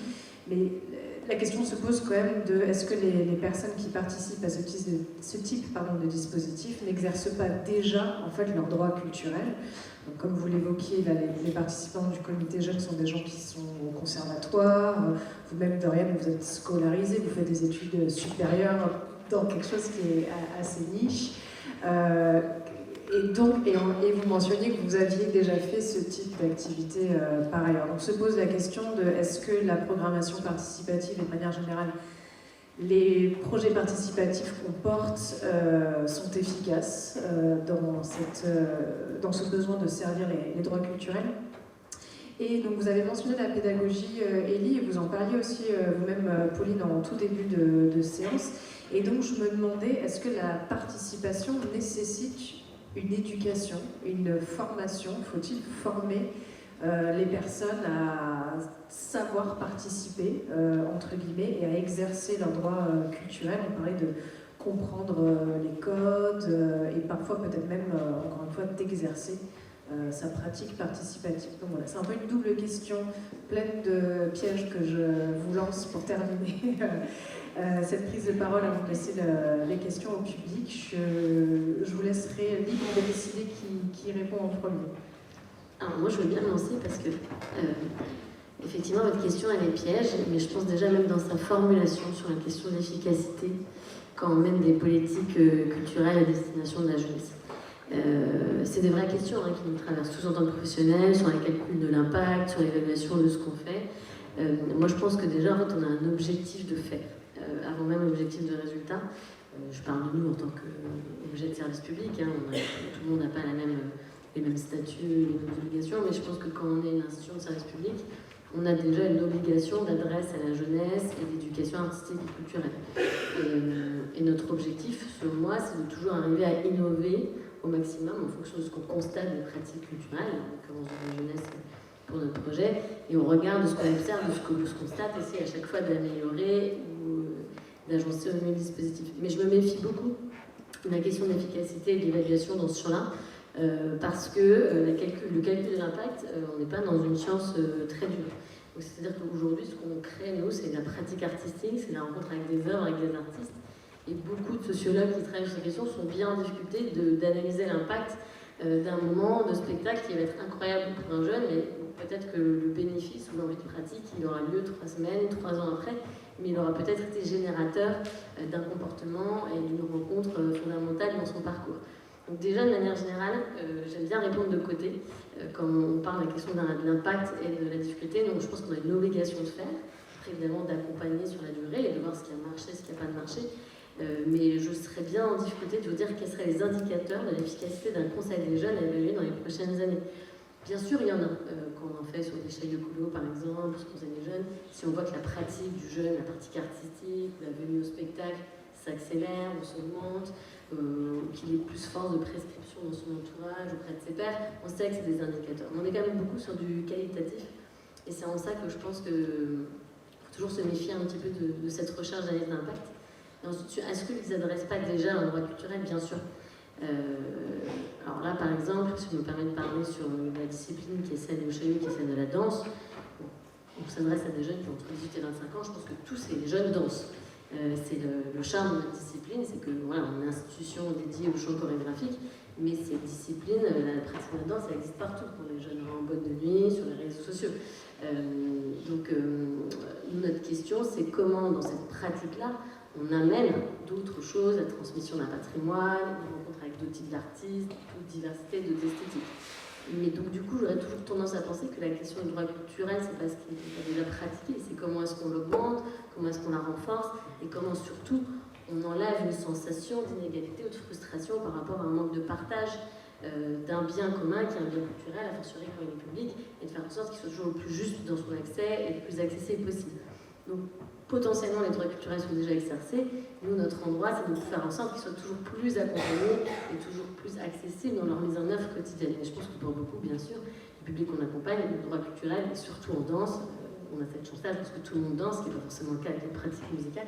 mais la question se pose quand même de est-ce que les personnes qui participent à ce type de dispositif n'exercent pas déjà en fait leurs droits culturels. Donc, comme vous l'évoquiez, les participants du comité jeunes sont des gens qui sont au conservatoire, vous-même Doriane, vous êtes scolarisé, vous faites des études supérieures dans quelque chose qui est assez niche. Et vous mentionniez que vous aviez déjà fait ce type d'activité par ailleurs. On se pose la question de est-ce que la programmation participative et de manière générale les projets participatifs qu'on porte sont efficaces dans ce besoin de servir les droits culturels. Et donc vous avez mentionné la pédagogie, Élie, et vous en parliez aussi vous-même, Pauline, en tout début de séance. Et donc je me demandais, est-ce que la participation nécessite une éducation, une formation? Faut-il former les personnes à savoir participer, entre guillemets, et à exercer leurs droits culturels? On parlait de comprendre les codes et parfois peut-être même, encore une fois, d'exercer sa pratique participative. Donc voilà, c'est un peu une double question pleine de pièges que je vous lance pour terminer cette prise de parole avant de laisser les questions au public. Je vous laisserai libre de décider qui répond en premier. Alors moi je veux bien me lancer parce que effectivement votre question elle est piège, mais je pense déjà même dans sa formulation sur la question de l'efficacité quand on mène des politiques culturelles à destination de la jeunesse. C'est des vraies questions qui nous traversent tous en tant que professionnels, sur le calcul de l'impact, sur l'évaluation de ce qu'on fait. Moi je pense que déjà en fait on a un objectif de faire, avant même l'objectif de résultat. Je parle de nous en tant qu'objet de service public, tout le monde n'a pas les mêmes statuts, les mêmes obligations, mais je pense que quand on est une institution de service public, on a déjà une obligation d'adresse à la jeunesse et d'éducation artistique et culturelle. Et notre objectif, selon moi, c'est de toujours arriver à innover au maximum en fonction de ce qu'on constate des pratiques culturelles, en l'occurrence de la jeunesse pour notre projet, et on regarde ce qu'on observe, de ce qu'on constate, essayer à chaque fois d'améliorer ou d'agencer au mieux le dispositif. Mais je me méfie beaucoup de la question d'efficacité et d'évaluation dans ce champ-là, parce que le calcul de l'impact, on n'est pas dans une science très dure. C'est-à-dire qu'aujourd'hui, ce qu'on crée, nous, c'est de la pratique artistique, c'est la rencontre avec des œuvres, avec des artistes. Et beaucoup de sociologues qui travaillent sur ces questions sont bien en difficulté d'analyser l'impact d'un moment de spectacle qui va être incroyable pour un jeune, mais peut-être que le bénéfice ou l'envie de pratique, il aura lieu 3 semaines, 3 ans après, mais il aura peut-être été générateur d'un comportement et d'une rencontre fondamentale dans son parcours. Donc déjà, de manière générale, j'aime bien répondre de côté quand on parle de la question de l'impact et de la difficulté. Donc je pense qu'on a une obligation de faire, après évidemment d'accompagner sur la durée et de voir ce qui a marché, ce qui n'a pas marché. Mais je serais bien en difficulté de vous dire quels seraient les indicateurs de l'efficacité d'un conseil des jeunes à évaluer dans les prochaines années. Bien sûr, il y en a. Quand on en fait sur des chaînes de Coulot, par exemple, sur conseil des jeunes, si on voit que la pratique du jeune, la pratique artistique, la venue au spectacle s'accélère ou s'augmente, qu'il ait plus force de prescription dans son entourage, auprès de ses pairs, on sait que c'est des indicateurs. Mais on est quand même beaucoup sur du qualitatif, et c'est en ça que je pense qu'il faut toujours se méfier un petit peu de cette recherche d'analyse d'impact. Et ensuite, est-ce qu'ils ne s'adressent pas déjà à un droit culturel? Bien sûr. Alors là, par exemple, si je me permets de parler sur la discipline qui est celle de Chaillot, qui est celle de la danse, on s'adresse à des jeunes qui ont entre 18 et 25 ans, je pense que tous ces jeunes dansent. C'est le charme de notre discipline, c'est que voilà, on est une institution dédiée au chant chorégraphique, mais cette discipline, la pratique de la danse, elle existe partout pour les jeunes en boîte de nuit, sur les réseaux sociaux. Notre question, c'est comment, dans cette pratique-là, on amène d'autres choses, la transmission d'un patrimoine, une rencontre avec d'autres types d'artistes, toute diversité d'esthétique. Mais donc du coup, j'aurais toujours tendance à penser que la question du droit culturel, c'est pas ce qui est déjà pratiqué, c'est comment est-ce qu'on l'augmente, comment est-ce qu'on la renforce, et comment surtout on enlève une sensation d'inégalité ou de frustration par rapport à un manque de partage d'un bien commun qui est un bien culturel, a fortiori quand il est public, et de faire en sorte qu'il soit toujours le plus juste dans son accès et le plus accessible possible. Donc potentiellement les droits culturels sont déjà exercés. Nous, notre endroit, c'est de faire en sorte qu'ils soient toujours plus accompagnés et toujours plus accessibles dans leur mise en œuvre quotidienne. Et je pense que pour beaucoup, bien sûr, le public qu'on accompagne, le droit culturel, et surtout en danse, on a cette chance-là parce que tout le monde danse, ce qui n'est pas forcément le cas avec les pratiques musicales.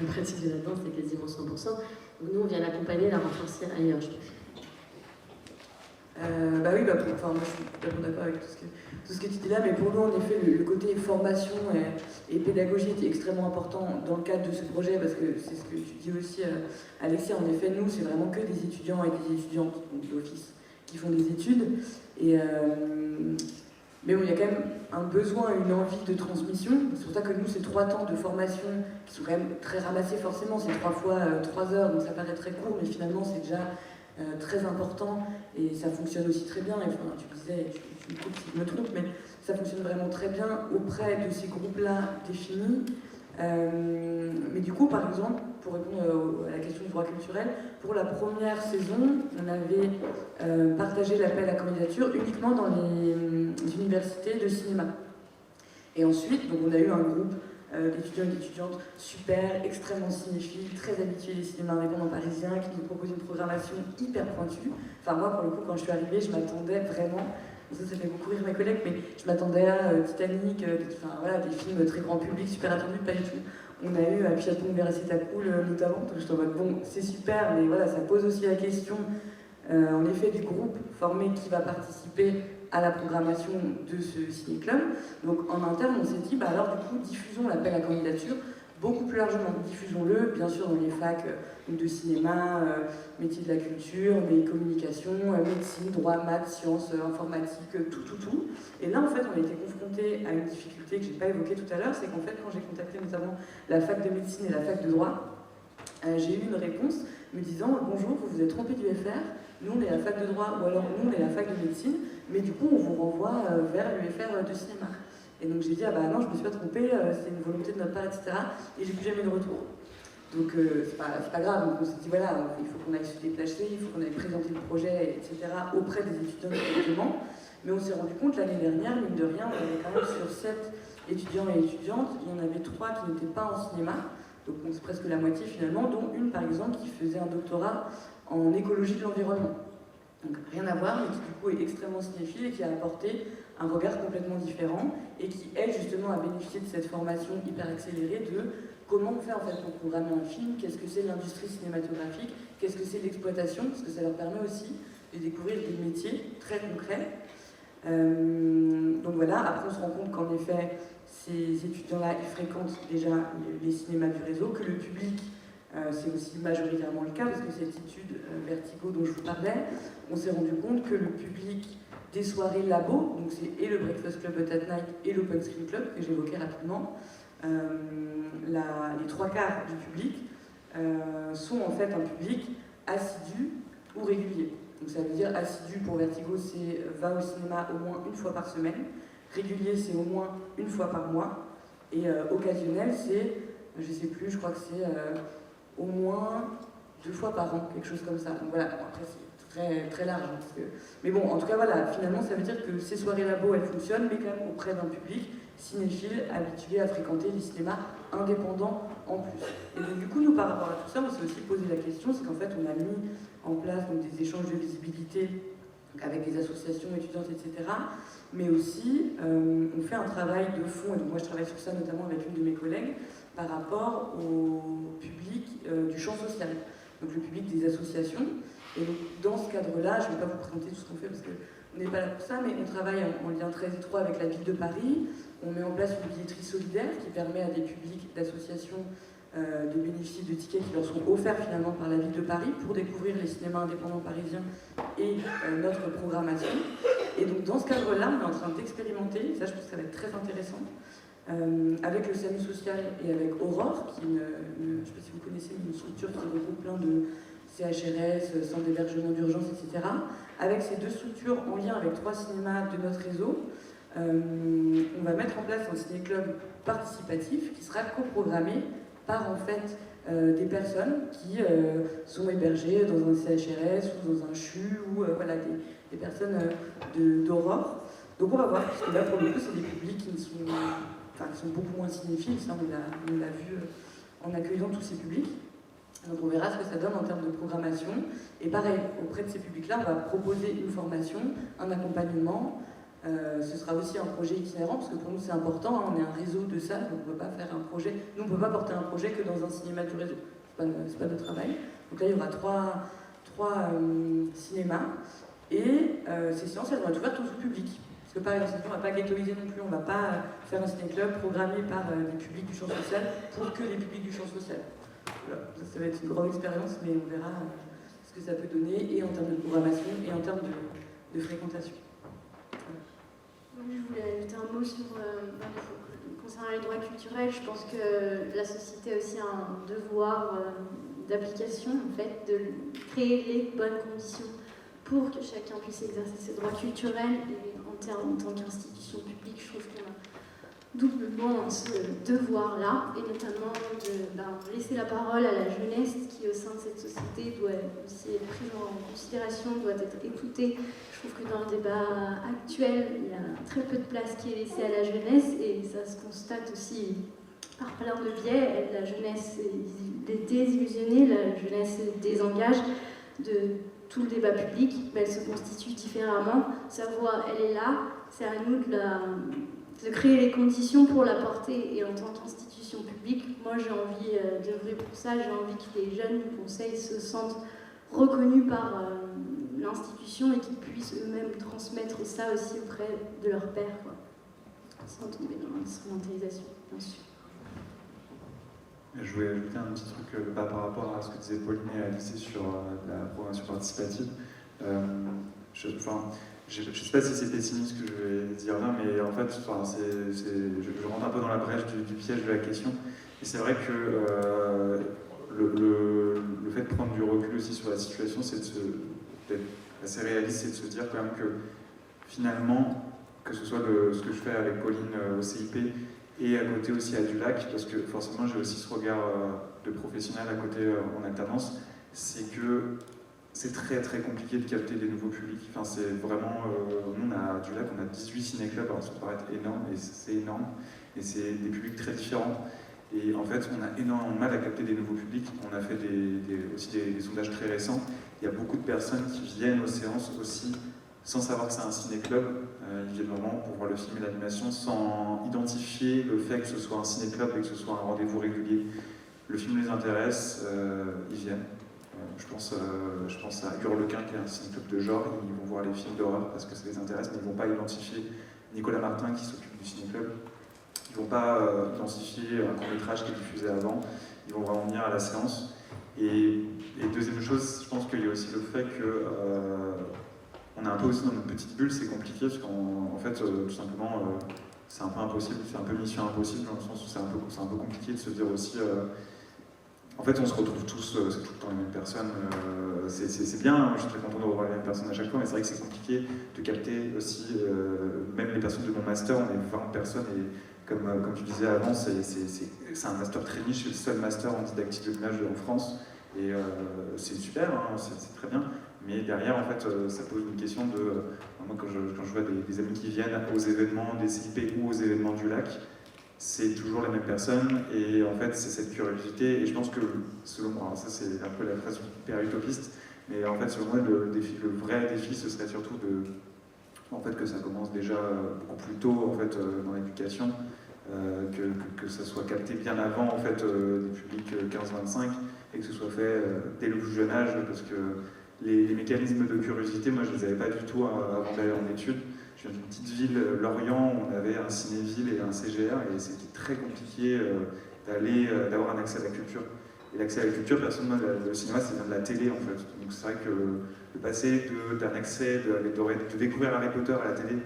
La pratique de la danse, c'est quasiment 100%. Donc nous, on vient l'accompagner, la renforcer ailleurs, je pense. Bah oui, enfin, moi je suis totalement d'accord avec tout ce que tu dis là, mais pour nous, en effet, le côté formation et pédagogie était extrêmement important dans le cadre de ce projet, parce que c'est ce que tu dis aussi, Alexia. En effet, nous, c'est vraiment que des étudiants et des étudiantes, donc d'office, qui font des études. Mais bon, il y a quand même un besoin, une envie de transmission. C'est pour ça que nous, ces 3 temps de formation, qui sont quand même très ramassés forcément, c'est 3 fois 3 heures, donc ça paraît très court, mais finalement, c'est déjà très important, et ça fonctionne aussi très bien. Et, enfin, tu disais, tu me coupes si je me trompe, mais ça fonctionne vraiment très bien auprès de ces groupes-là définis. Mais du coup, par exemple, pour répondre à la question du droit culturel, pour la première saison, on avait partagé l'appel à candidature uniquement dans les universités de cinéma. Et ensuite, donc on a eu un groupe d'étudiants et d'étudiantes super, extrêmement cinéphiles, très habitués des cinémas indépendants parisiens, qui nous proposent une programmation hyper pointue. Enfin, moi, pour le coup, quand je suis arrivée, je m'attendais vraiment, ça fait beaucoup rire mes collègues, mais je m'attendais à Titanic, voilà, des films très grand public, super attendus, pas du tout. On a eu Pichaton Veracitacool notamment, donc j'étais en mode bon, c'est super, mais voilà, ça pose aussi la question, en effet, du groupe formé qui va participer à la programmation de ce ciné-club. Donc en interne, on s'est dit, bah alors du coup, diffusons l'appel à candidature beaucoup plus largement. Diffusons-le, bien sûr, dans les facs de cinéma, métiers de la culture, mais communication, médecine, droit, maths, sciences, informatique, tout. Et là, en fait, on a été confrontés à une difficulté que je n'ai pas évoquée tout à l'heure, c'est qu'en fait, quand j'ai contacté notamment la fac de médecine et la fac de droit, j'ai eu une réponse me disant « Bonjour, vous vous êtes trompé du FR, nous on est la fac de droit, ou alors nous on est la fac de médecine, mais du coup on vous renvoie vers l'UFR de cinéma. » Et donc j'ai dit « Ah bah non, je me suis pas trompée, c'est une volonté de notre part, etc. » Et j'ai plus jamais eu de retour. Donc c'est pas grave, donc on s'est dit voilà, il faut qu'on aille se déplacer, il faut qu'on aille présenter le projet, etc. auprès des étudiants directement. Mais on s'est rendu compte l'année dernière, mine de rien, on avait quand même sur 7 étudiants et étudiantes, il y en avait 3 qui n'étaient pas en cinéma. Donc c'est presque la moitié finalement, dont une par exemple qui faisait un doctorat en écologie de l'environnement. Donc rien à voir, mais qui du coup est extrêmement cinéphile et qui a apporté un regard complètement différent et qui, elle, justement, a bénéficié de cette formation hyper accélérée de comment on fait en fait pour programmer un film, qu'est-ce que c'est l'industrie cinématographique, qu'est-ce que c'est l'exploitation, parce que ça leur permet aussi de découvrir des métiers très concrets. Donc voilà, après on se rend compte qu'en effet, ces étudiants-là, ils fréquentent déjà les cinémas du réseau, que le public, c'est aussi majoritairement le cas, parce que cette étude Vertigo dont je vous parlais, on s'est rendu compte que le public des soirées labo, donc c'est et le Breakfast Club at Night et l'Open Screen Club, que j'évoquais rapidement, les 3 quarts du public sont en fait un public assidu ou régulier. Donc ça veut dire assidu pour Vertigo, c'est va au cinéma au moins 1 fois par semaine. Régulier, c'est au moins 1 fois par mois. Et occasionnel, c'est, je sais plus, je crois que c'est au moins 2 fois par an, quelque chose comme ça. Donc voilà, après c'est très, très large. Hein, parce que... Mais bon, en tout cas, voilà, finalement, ça veut dire que ces soirées labo, elles fonctionnent, mais quand même auprès d'un public cinéphile habitué à fréquenter les cinémas indépendants en plus. Et donc du coup, nous, par rapport à tout ça, on s'est aussi posé la question, c'est qu'en fait, on a mis en place donc, des échanges de visibilité avec des associations étudiantes, etc. Mais aussi, on fait un travail de fond, et donc moi je travaille sur ça notamment avec une de mes collègues, par rapport au public du champ social, donc le public des associations. Et donc dans ce cadre-là, je ne vais pas vous présenter tout ce qu'on fait parce qu'on n'est pas là pour ça, mais on travaille en lien très étroit avec la ville de Paris. On met en place une billetterie solidaire qui permet à des publics d'associations de bénéficier de tickets qui leur sont offerts finalement par la ville de Paris pour découvrir les cinémas indépendants parisiens et notre programmation. Et donc dans ce cadre-là, on est en train d'expérimenter, ça je pense que ça va être très intéressant, avec le SAMU social et avec Aurore, qui est je ne sais pas si vous connaissez, une structure qui regroupe plein de CHRS, centres d'hébergement d'urgence, etc. Avec ces 2 structures en lien avec 3 cinémas de notre réseau, on va mettre en place un ciné-club participatif qui sera coprogrammé par en fait des personnes qui sont hébergées dans un CHRS ou dans un CHU ou voilà, des personnes d'Aurore. Donc on va voir, parce que là pour le coup c'est des publics qui sont beaucoup moins cinéphiles, ça on l'a vu en accueillant tous ces publics. Donc on verra ce que ça donne en termes de programmation. Et pareil, auprès de ces publics-là, on va proposer une formation, un accompagnement. Ce sera aussi un projet itinérant, parce que pour nous c'est important, hein, on est un réseau de salles, donc on ne peut pas faire un projet. Nous on ne peut pas porter un projet que dans un cinéma du réseau. C'est pas notre travail. Donc là il y aura trois cinémas. Et ces séances, elles vont être ouvertes au tout public. Parce que par exemple, on ne va pas ghettoiser non plus, on ne va pas faire un ciné-club programmé par les publics du champ social pour que les publics du champ social. Voilà. Ça va être une grande expérience, mais on verra ce que ça peut donner, et en termes de programmation, et en termes de fréquentation. Voilà. Je voulais ajouter un mot sur, concernant les droits culturels. Je pense que la société a aussi un devoir d'application, en fait, de créer les bonnes conditions pour que chacun puisse exercer ses droits culturels. Et en tant qu'institution publique, je trouve qu'on a doublement ce devoir-là, et notamment de laisser la parole à la jeunesse qui, au sein de cette société, doit aussi être prise en considération, doit être écoutée. Je trouve que dans le débat actuel, il y a très peu de place qui est laissée à la jeunesse, et ça se constate aussi par plein de biais. La jeunesse est désillusionnée, la jeunesse désengage de tout le débat public, mais elle se constitue différemment. Sa voix, elle est là, c'est à nous de créer les conditions pour la porter. Et en tant qu'institution publique, moi j'ai envie d'œuvrer pour ça, j'ai envie que les jeunes du conseil se sentent reconnus par l'institution et qu'ils puissent eux-mêmes transmettre ça aussi auprès de leurs pairs, quoi. Sans tomber dans l'instrumentalisation, bien sûr. Je voulais ajouter un petit truc par rapport à ce que disait Pauline et Alice sur la programmation participative. Je ne sais pas si c'est pessimiste ce que je vais dire là, mais en fait, je rentre un peu dans la brèche du piège de la question. Et c'est vrai que le fait de prendre du recul aussi sur la situation, c'est d'être assez réaliste, c'est de se dire quand même que finalement, que ce soit ce que je fais avec Pauline au CIP, et à côté aussi à Dulac, parce que forcément j'ai aussi ce regard de professionnel à côté en alternance, c'est que c'est très très compliqué de capter des nouveaux publics. Enfin, c'est vraiment, nous à Dulac on a 18 ciné-clubs, alors ça peut paraître énorme, et c'est énorme, et c'est des publics très différents. Et en fait, on a énormément de mal à capter des nouveaux publics. On a fait aussi des sondages très récents. Il y a beaucoup de personnes qui viennent aux séances aussi sans savoir que c'est un ciné-club. Ils viennent vraiment pour voir le film et l'animation sans identifier le fait que ce soit un ciné-club et que ce soit un rendez-vous régulier. Le film les intéresse, ils viennent. Je pense à Hurlequin, qui est un ciné-club de genre. Ils vont voir les films d'horreur parce que ça les intéresse, mais ils ne vont pas identifier Nicolas Martin qui s'occupe du ciné-club. Ils ne vont pas identifier un court-métrage qui est diffusé avant. Ils vont vraiment venir à la séance. Et deuxième chose, je pense qu'il y a aussi le fait que on est un peu aussi dans notre petite bulle, c'est compliqué parce qu'en fait, tout simplement, c'est un peu impossible, c'est un peu mission impossible dans le sens où c'est un peu compliqué de se dire aussi. En fait, on se retrouve tous, c'est tout le temps les mêmes personnes. C'est bien, je suis très content de revoir les mêmes personnes à chaque fois, mais c'est vrai que c'est compliqué de capter aussi, même les personnes de mon master, on est 20 personnes et comme tu disais avant, c'est un master très niche, c'est le seul master en didactique de l'image en France. Et c'est super, hein, c'est très bien. Mais derrière, en fait, ça pose une question de... moi, quand je vois des amis qui viennent aux événements des CIP ou aux événements du lac, c'est toujours les mêmes personnes. Et en fait, c'est cette curiosité. Et je pense que, selon moi, ça c'est un peu la phrase hyper utopiste, mais en fait, selon moi, le vrai défi, ce serait surtout que ça commence déjà beaucoup plus tôt en fait, dans l'éducation, que ça soit capté bien avant en fait, des publics 15-25, et que ce soit fait dès le plus jeune âge, parce que les mécanismes de curiosité, moi je ne les avais pas du tout avant d'aller en études. Je viens d'une petite ville, Lorient, où on avait un ciné-ville et un CGR, et c'était très compliqué d'avoir un accès à la culture. Et l'accès à la culture, personnellement, le cinéma, ça vient de la télé en fait. Donc c'est vrai que le passer d'un accès, de découvrir Harry Potter à la télé,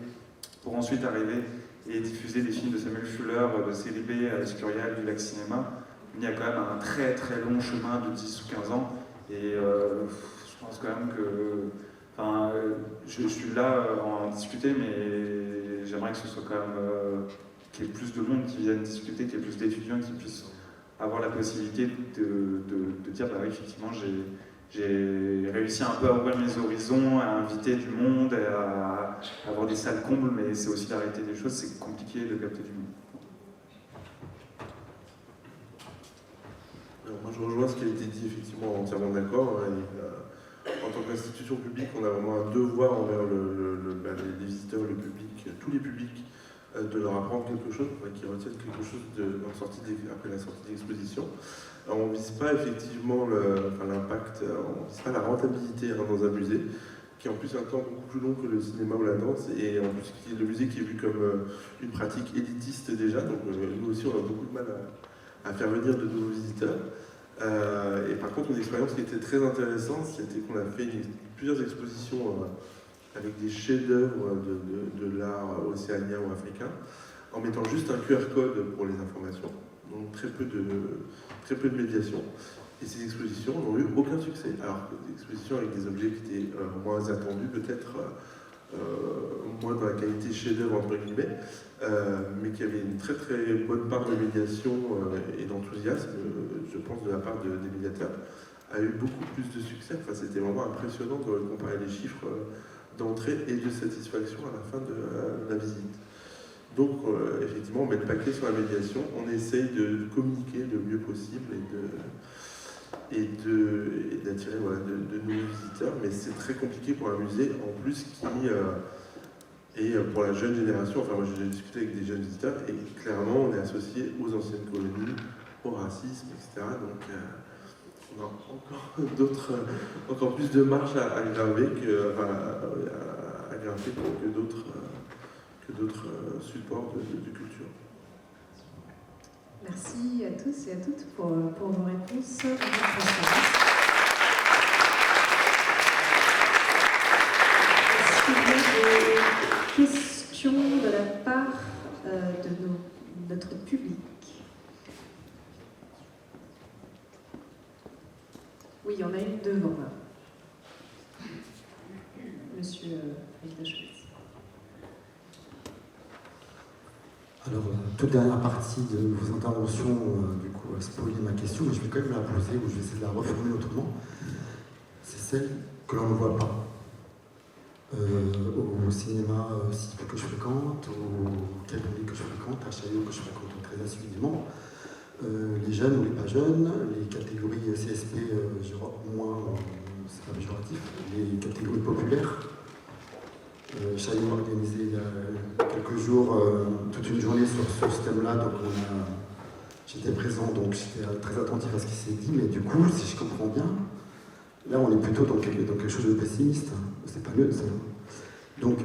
pour ensuite arriver et diffuser des films de Samuel Fuller, de série B à l'Escurial, du Lac Cinéma, il y a quand même un très très long chemin de 10 ou 15 ans. Et je pense quand même que... je suis là à en discuter, mais j'aimerais que ce soit quand même... qu'il y ait plus de monde qui vienne discuter, qu'il y ait plus d'étudiants qui puissent avoir la possibilité de dire, bah oui, effectivement, j'ai réussi un peu à ouvrir mes horizons, à inviter du monde, à avoir des salles combles, mais c'est aussi la réalité des choses, c'est compliqué de capter du monde. dit effectivement entièrement d'accord. En tant qu'institution publique, on a vraiment un devoir envers les visiteurs, le public, tous les publics, de leur apprendre quelque chose, qu'ils retiennent quelque chose après la sortie d'exposition. On ne vise pas effectivement l'impact, on ne vise pas la rentabilité dans un musée, qui est en plus un temps beaucoup plus long que le cinéma ou la danse, et en plus le musée qui est vu comme une pratique élitiste déjà, donc nous aussi on a beaucoup de mal à faire venir de nouveaux visiteurs. Et par contre, une expérience qui était très intéressante, c'était qu'on a fait plusieurs expositions avec des chefs-d'œuvre de l'art océanien ou africain, en mettant juste un QR code pour les informations, donc très peu de médiation. Et ces expositions n'ont eu aucun succès, alors que des expositions avec des objets qui étaient moins attendus, peut-être moins dans la qualité chef-d'œuvre entre guillemets, mais qui avaient une très très bonne part de médiation et d'enthousiasme, je pense, de la part des médiateurs, a eu beaucoup plus de succès. Enfin, c'était vraiment impressionnant de comparer les chiffres d'entrée et de satisfaction à la fin de la visite. Donc, effectivement, on met le paquet sur la médiation, on essaye de communiquer le mieux possible et d'attirer de nouveaux visiteurs, mais c'est très compliqué pour un musée, en plus, qui est pour la jeune génération. Enfin, moi j'ai discuté avec des jeunes visiteurs, et clairement, on est associé aux anciennes colonies, au racisme, etc. Donc, on a encore plus de marche à graver que d'autres supports de culture. Merci à tous et à toutes pour vos réponses. Est-ce qu'il y a des questions de la part de notre public? Oui, il y en a une devant là. Monsieur avec la chemise. Alors, toute dernière partie de vos interventions, du coup, a spoilé ma question, mais je vais quand même la poser, ou je vais essayer de la reformuler autrement. C'est celle que l'on ne voit pas. Au cinéma que je fréquente, au cabinet que je fréquente, à Chaillot que je fréquente très assidûment, les jeunes ou les pas jeunes, les catégories CSP, moins, c'est pas péjoratif, les catégories populaires. Chaillot a organisé il y a quelques jours toute une journée sur ce thème-là, donc j'étais présent, donc j'étais très attentif à ce qui s'est dit, mais du coup, si je comprends bien, là on est plutôt dans quelque chose de pessimiste, c'est pas mieux ça. Donc,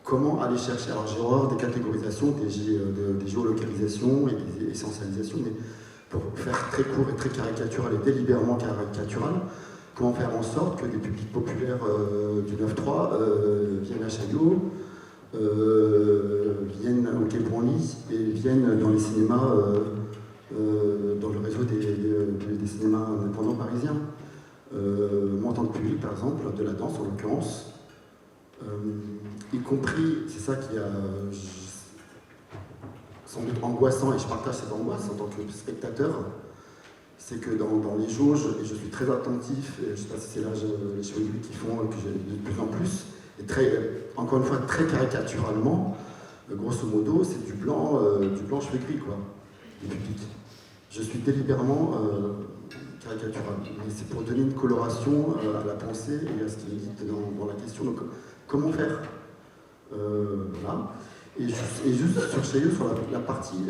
comment aller chercher, alors j'ai horreur des catégorisations, des géolocalisations et des essentialisations, mais pour faire très court et très caricatural et délibérément caricatural, comment faire en sorte que des publics populaires du 9-3 viennent à Chaillot, viennent au Quai Branly et viennent dans les cinémas, dans le réseau des cinémas indépendants parisiens. Moi en tant que public par exemple, de la danse en l'occurrence, y compris, c'est ça qui a sans doute angoissant, et je partage cette angoisse en tant que spectateur, c'est que dans les jauges, et je suis très attentif, et je ne sais pas si c'est là les choses qui font que j'ai de plus en plus, et encore une fois très caricaturalement, grosso modo, c'est du blanc cheveux gris, quoi, du public. Je suis délibérément caricatural, mais c'est pour donner une coloration à la pensée et à ce qui est dit dans la question. Donc, comment faire voilà. Et juste sur Chaillot, sur la partie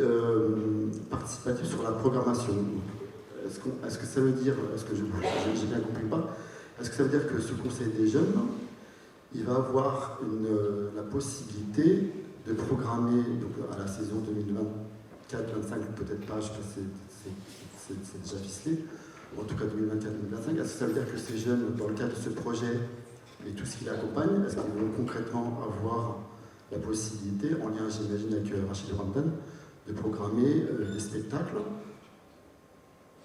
participative, sur la programmation. Est-ce que ça veut dire, est-ce que j'ai bien compris ou pas, est-ce que ça veut dire que ce conseil des jeunes, il va avoir la possibilité de programmer donc, à la saison 2024-25, peut-être pas, je pense que c'est déjà ficelé, ou en tout cas 2024-2025, est-ce que ça veut dire que ces jeunes, dans le cadre de ce projet et tout ce qui l'accompagne, est-ce qu'ils vont concrètement avoir la possibilité, en lien j'imagine avec Rachid Ramdan, de programmer des spectacles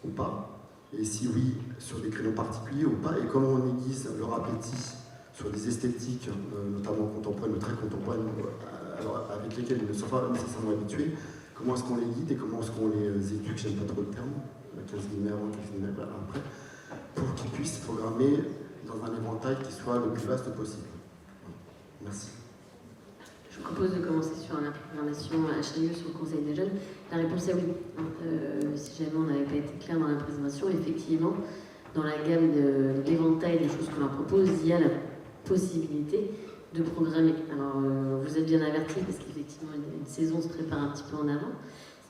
ou pas, et si oui, sur des créneaux particuliers ou pas, et comment on aiguise leur appétit sur des esthétiques, notamment contemporaines ou très contemporaines, avec lesquelles ils ne sont pas nécessairement habitués, comment est-ce qu'on les guide et comment est-ce qu'on les éduque, j'aime pas trop le terme, 15 guillemets avant, 15 guillemets après, pour qu'ils puissent programmer dans un éventail qui soit le plus vaste possible. Merci. Je propose de commencer sur la programmation à Chaillot sur le Conseil des jeunes. La réponse est oui. Si jamais on n'avait pas été clair dans la présentation, effectivement, dans la gamme de l'éventail des choses qu'on leur propose, il y a la possibilité de programmer. Alors, vous êtes bien avertis parce qu'effectivement, une saison se prépare un petit peu en avant.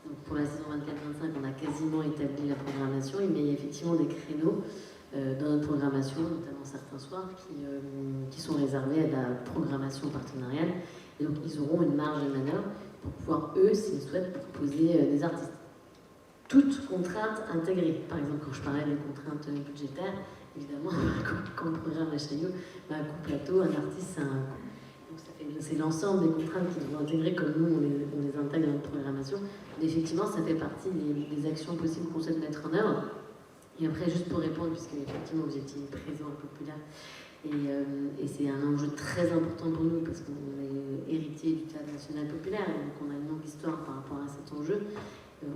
Donc, pour la saison 24-25, on a quasiment établi la programmation, mais il y a effectivement des créneaux dans notre programmation, notamment certains soirs, qui sont réservés à la programmation partenariale. Et donc, ils auront une marge de manœuvre pour pouvoir, eux, s'ils souhaitent, proposer des artistes. Toutes contraintes intégrées. Par exemple, quand je parlais des contraintes budgétaires, évidemment, quand on programme à Chaillot, un coup plateau, un artiste, c'est un coût. Donc c'est l'ensemble des contraintes qui vont intégrer comme nous, on les intègre dans notre programmation. Mais effectivement, ça fait partie des actions possibles qu'on souhaite mettre en œuvre. Et après, juste pour répondre, puisque effectivement vous étiez présent à Populaire, et c'est un enjeu très important pour nous, parce qu'on est héritier du Théâtre National Populaire, et donc on a une longue histoire par rapport à cet enjeu.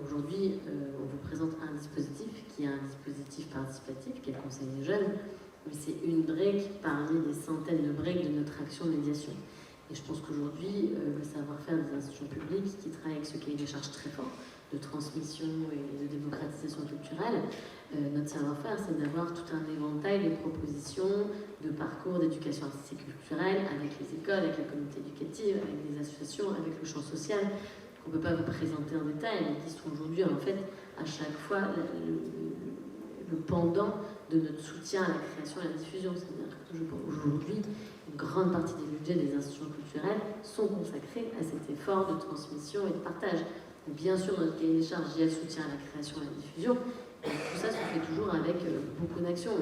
Aujourd'hui, on vous présente un dispositif qui est un dispositif participatif, qui est le Conseil des jeunes, mais c'est une brique parmi des centaines de briques de notre action de médiation. Et je pense qu'aujourd'hui, le savoir-faire des institutions publiques qui travaillent avec ce cahier des charges très fort de transmission et de démocratisation culturelle, notre savoir-faire, c'est d'avoir tout un éventail de propositions, de parcours d'éducation artistique et culturelle avec les écoles, avec la communauté éducative, avec les associations, avec le champ social, qu'on ne peut pas vous présenter en détail, mais qui sont aujourd'hui, en fait, à chaque fois, le pendant de notre soutien à la création et à la diffusion. C'est-à-dire qu'aujourd'hui, une grande partie des budgets des institutions culturelles sont consacrés à cet effort de transmission et de partage. Donc, bien sûr, dans notre cahier des charges, il y a le soutien à la création et à la diffusion. Et tout ça se fait toujours avec beaucoup d'actions.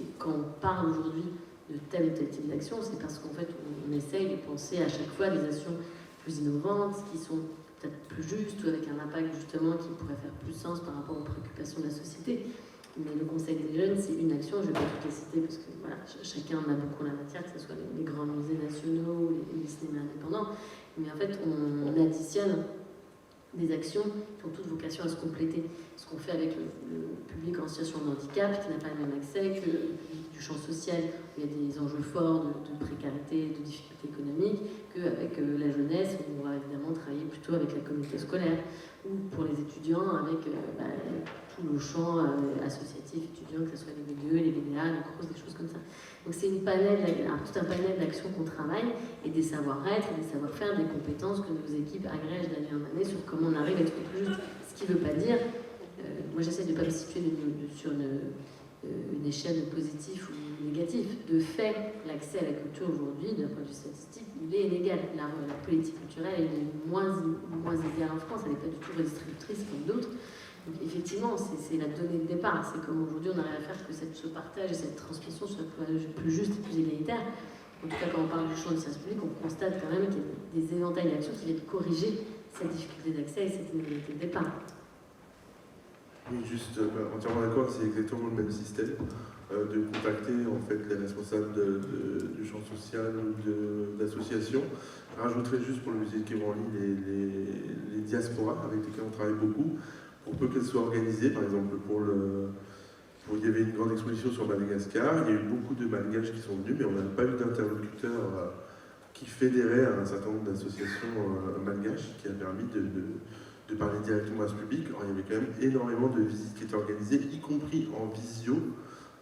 Et quand on parle aujourd'hui de tel ou tel type d'action, c'est parce qu'en fait, on essaye de penser à chaque fois des actions plus innovantes, qui sont peut-être plus justes, ou avec un impact justement qui pourrait faire plus sens par rapport aux préoccupations de la société. Mais le Conseil des jeunes, c'est une action, je ne vais pas toutes les citer parce que voilà, chacun en a beaucoup la matière, que ce soit les grands musées nationaux ou les cinémas indépendants. Mais en fait, on additionne des actions qui ont toute vocation à se compléter. Ce qu'on fait avec le public en situation de handicap, qui n'a pas le même accès que le public du champ social, où il y a des enjeux forts de précarité, de difficultés économiques, qu'avec la jeunesse, où on va évidemment travailler plutôt avec la communauté scolaire, ou pour les étudiants, avec tout le champ associatif étudiant, que ce soit les BDE, les BDA, les CROUS, des choses comme ça. Donc c'est tout un panel d'actions qu'on travaille, et des savoir-être, et des savoir-faire, des compétences que nos équipes agrègent d'année en année sur comment on arrive à être plus juste. Ce qui ne veut pas dire, moi j'essaie de ne pas me situer sur une échelle positif ou négatif. De fait, l'accès à la culture aujourd'hui, d'un point de vue statistique, il est inégal. La politique culturelle est moins égale en France, elle n'est pas du tout redistributrice comme d'autres. Donc effectivement, c'est la donnée de départ. C'est comme aujourd'hui on arrive à faire que ce partage et cette transmission soit plus juste et plus égalitaire. En tout cas, quand on parle du champ du service public, on constate quand même qu'il y a des éventails d'actions qui viennent corriger cette difficulté d'accès et cette inégalité de départ. Oui, juste entièrement d'accord, c'est exactement le même système de contacter en fait les responsables du champ social ou d'associations. Je rajouterai juste pour le musée de Quai Branly les diasporas avec lesquels on travaille beaucoup, pour peu qu'elles soient organisées. Par exemple, il y avait une grande exposition sur Madagascar, il y a eu beaucoup de Malgaches qui sont venus, mais on n'a pas eu d'interlocuteur qui fédérait un certain nombre d'associations malgaches, qui a permis de parler directement à ce public. Alors, il y avait quand même énormément de visites qui étaient organisées, y compris en visio,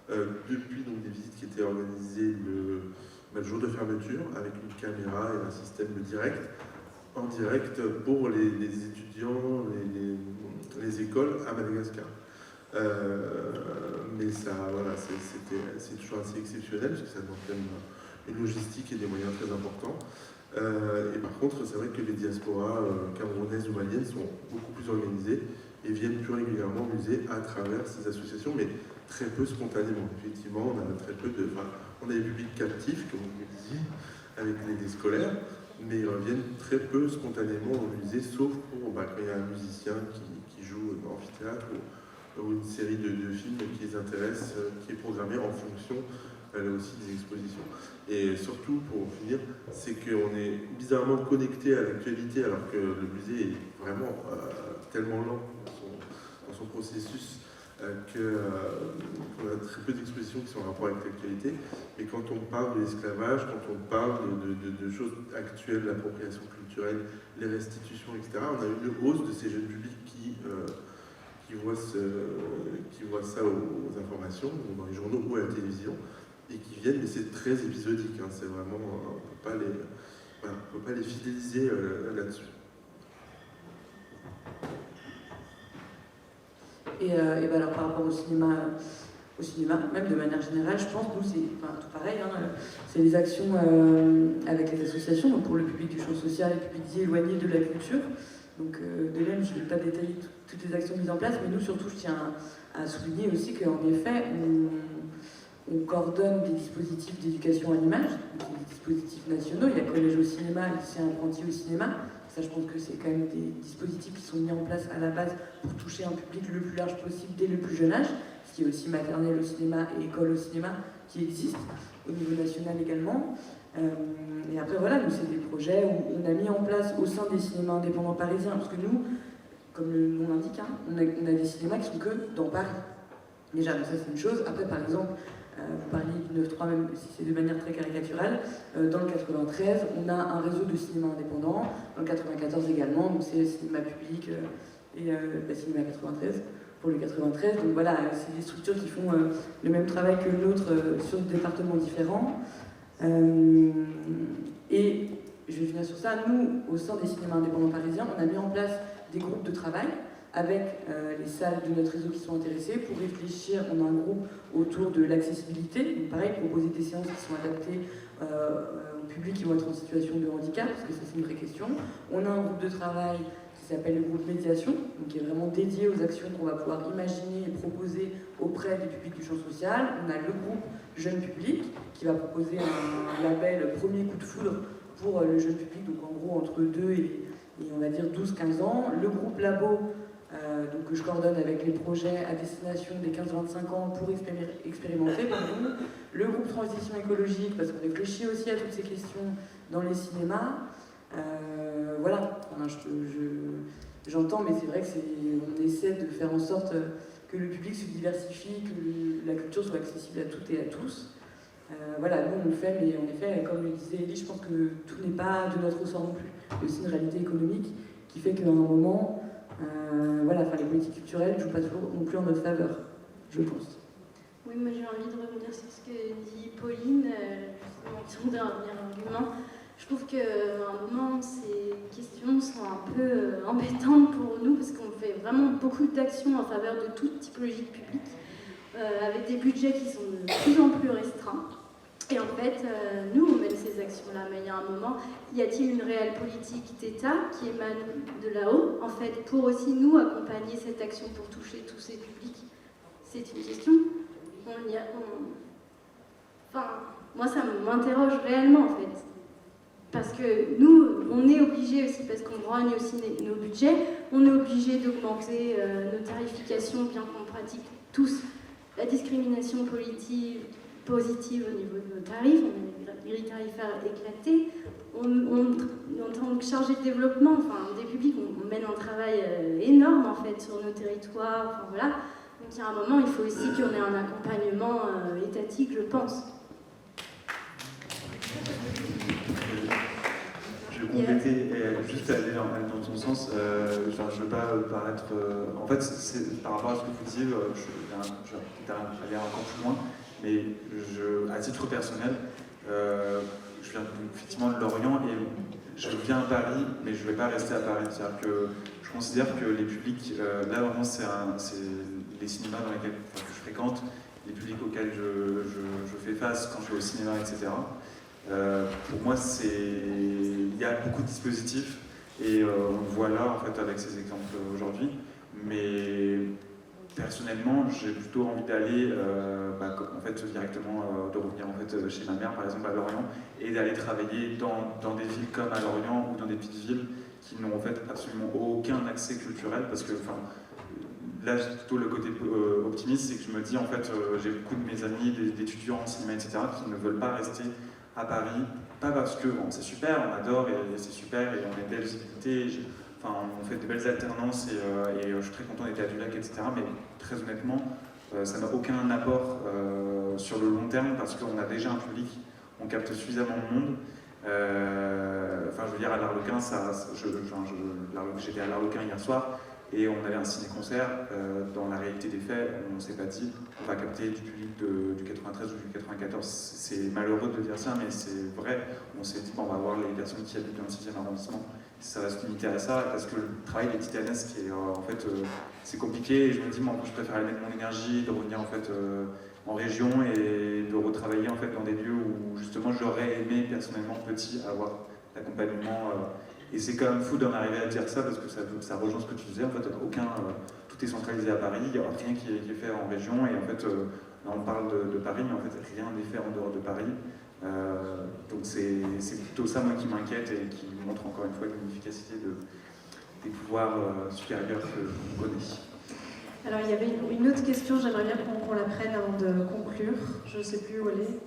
depuis donc, des visites qui étaient organisées le jour de fermeture, avec une caméra et un système en direct pour les étudiants, les écoles à Madagascar. Mais ça, voilà, c'est toujours assez exceptionnel, parce que ça demande quand même une logistique et des moyens très importants. Et par contre, c'est vrai que les diasporas camerounaises ou maliennes sont beaucoup plus organisées et viennent plus régulièrement au musée à travers ces associations, mais très peu spontanément. Effectivement, on a très peu on a des publics captifs, comme vous le disiez, avec les scolaires, mais ils reviennent très peu spontanément au musée, sauf pour quand il y a un musicien qui joue dans l'amphithéâtre ou une série de films qui les intéressent, qui est programmée en fonction aussi des expositions. Et surtout, pour finir, c'est qu'on est bizarrement connecté à l'actualité, alors que le musée est vraiment tellement lent dans son processus qu'on a très peu d'expositions qui sont en rapport avec l'actualité. Et quand on parle de l'esclavage, quand on parle de choses actuelles, l'appropriation culturelle, culturelle, les restitutions, etc. On a une hausse de ces jeunes publics qui voient ça aux informations, dans les journaux ou à la télévision, et qui viennent, mais c'est très épisodique, hein, c'est vraiment, on ne peut pas les fidéliser là-dessus. Et ben alors par rapport au cinéma, même de manière générale, je pense, nous c'est tout pareil, hein, c'est les actions avec les associations, donc pour le public du champ social, les publics dits éloignés de la culture. Donc de même, je ne vais pas détailler toutes les actions mises en place, mais nous surtout, je tiens à souligner aussi qu'en effet, on coordonne des dispositifs d'éducation à l'image, des dispositifs nationaux, il y a collège au cinéma, lycée apprenti au cinéma. Ça, je pense que c'est quand même des dispositifs qui sont mis en place à la base pour toucher un public le plus large possible dès le plus jeune âge, ce qui est aussi maternelle au cinéma et école au cinéma qui existent, au niveau national également. Et après, voilà, nous, c'est des projets où on a mis en place au sein des cinémas indépendants parisiens, parce que nous, comme le nom l'indique, hein, on a des cinémas qui sont que dans Paris. Déjà, donc ça, c'est une chose. Après, par exemple, vous parliez du 9-3, même si c'est de manière très caricaturale, dans le 93, on a un réseau de cinéma indépendant, dans le 94 également, donc c'est Cinéma Public et Cinéma 93 pour le 93. Donc voilà, c'est des structures qui font le même travail que le nôtre sur des départements différents. Et je vais finir sur ça, nous, au sein des cinémas indépendants parisiens, on a mis en place des groupes de travail avec les salles de notre réseau qui sont intéressées pour réfléchir. On a un groupe autour de l'accessibilité, donc pareil, proposer des séances qui sont adaptées aux publics qui vont être en situation de handicap, parce que ça c'est une vraie question. On a un groupe de travail qui s'appelle le groupe médiation, donc qui est vraiment dédié aux actions qu'on va pouvoir imaginer et proposer auprès du public du champ social. On a le groupe jeune public qui va proposer un label premier coup de foudre pour le jeune public, donc en gros entre 2 et on va dire 12-15 ans. Le groupe labo, donc que je coordonne avec les projets à destination des 15-25 ans pour expérimenter. Le groupe transition écologique, parce qu'on réfléchit aussi à toutes ces questions dans les cinémas. Voilà, enfin, j'entends, mais c'est vrai qu'on essaie de faire en sorte que le public se diversifie, que la culture soit accessible à toutes et à tous. Voilà, nous on le fait, mais en effet, comme le disait Elie, je pense que tout n'est pas de notre ressort non plus. Il y a aussi une réalité économique qui fait qu'à un moment, voilà, les politiques culturelles ne jouent pas toujours non plus en notre faveur, je pense. Oui, moi j'ai envie de rebondir sur ce que dit Pauline, justement sur un dernier argument. Je trouve qu'à un moment, ces questions sont un peu embêtantes pour nous parce qu'on fait vraiment beaucoup d'actions en faveur de toute typologie de public, avec des budgets qui sont de plus en plus restreints. Et en fait, nous, on mène ces actions-là, mais il y a un moment, y a-t-il une réelle politique d'État qui émane de là-haut, en fait, pour aussi nous accompagner cette action pour toucher tous ces publics? C'est une question. Enfin, moi, ça m'interroge réellement, en fait. Parce que nous, on est obligés aussi, parce qu'on grogne aussi nos budgets, on est obligés d'augmenter nos tarifications, bien qu'on pratique tous la discrimination positive au niveau de nos tarifs, on a une grille tarifaire éclatée, en tant que chargé de développement, enfin des publics, on mène un travail énorme en fait sur nos territoires, enfin voilà. Donc il y a un moment, il faut aussi qu'on ait un accompagnement étatique, je pense. Je vais compléter et juste aller dans ton sens. Je ne veux pas paraître. En fait, c'est par rapport à ce que vous disiez, je vais peut-être aller encore plus loin. Mais à titre personnel, je viens effectivement de Lorient et je viens à Paris, mais je ne vais pas rester à Paris. C'est-à-dire que je considère que les publics, là vraiment c'est les cinémas dans lesquels que je fréquente, les publics auxquels je fais face quand je vais au cinéma, etc. Pour moi, il y a beaucoup de dispositifs et on le voit là en fait avec ces exemples aujourd'hui. Mais personnellement, j'ai plutôt envie d'aller en fait, directement, de revenir en fait, chez ma mère, par exemple à Lorient, et d'aller travailler dans des villes comme à Lorient ou dans des petites villes qui n'ont en fait absolument aucun accès culturel, parce que là, j'ai plutôt le côté optimiste, c'est que je me dis en fait, j'ai beaucoup de mes amis, d'étudiants en cinéma, etc., qui ne veulent pas rester à Paris, pas parce que bon, c'est super, on adore et c'est super et on a de belles visibilités. On fait de belles alternances et je suis très content d'être à Dulac, etc. Mais très honnêtement, ça n'a aucun apport sur le long terme parce qu'on a déjà un public, on capte suffisamment de monde Enfin, je veux dire, à l'Arlequin, j'étais à l'Arlequin hier soir, et on avait un ciné-concert. Dans la réalité des faits, on ne s'est pas dit on va capter du public du 93 ou du 94. C'est malheureux de dire ça, mais c'est vrai. On s'est dit on va voir les personnes qui habitent dans le 6e arrondissement. Ça va se limiter à ça, parce que le travail est titanesque et en fait c'est compliqué. Et je me dis, moi, je préfère mettre mon énergie, de revenir en fait en région et de retravailler en fait dans des lieux où justement j'aurais aimé personnellement petit avoir l'accompagnement. Et c'est quand même fou d'en arriver à dire ça, parce que ça rejoint ce que tu disais. En fait, tout est centralisé à Paris, il n'y a rien qui est fait en région. Et en fait, là on parle de Paris, mais en fait rien n'est fait en dehors de Paris. Donc c'est plutôt ça moi qui m'inquiète et qui montre encore une fois l'inefficacité des pouvoirs supérieurs que l'on connaît. Alors il y avait une autre question, j'aimerais bien qu'on la prenne avant de conclure. Je ne sais plus où elle est.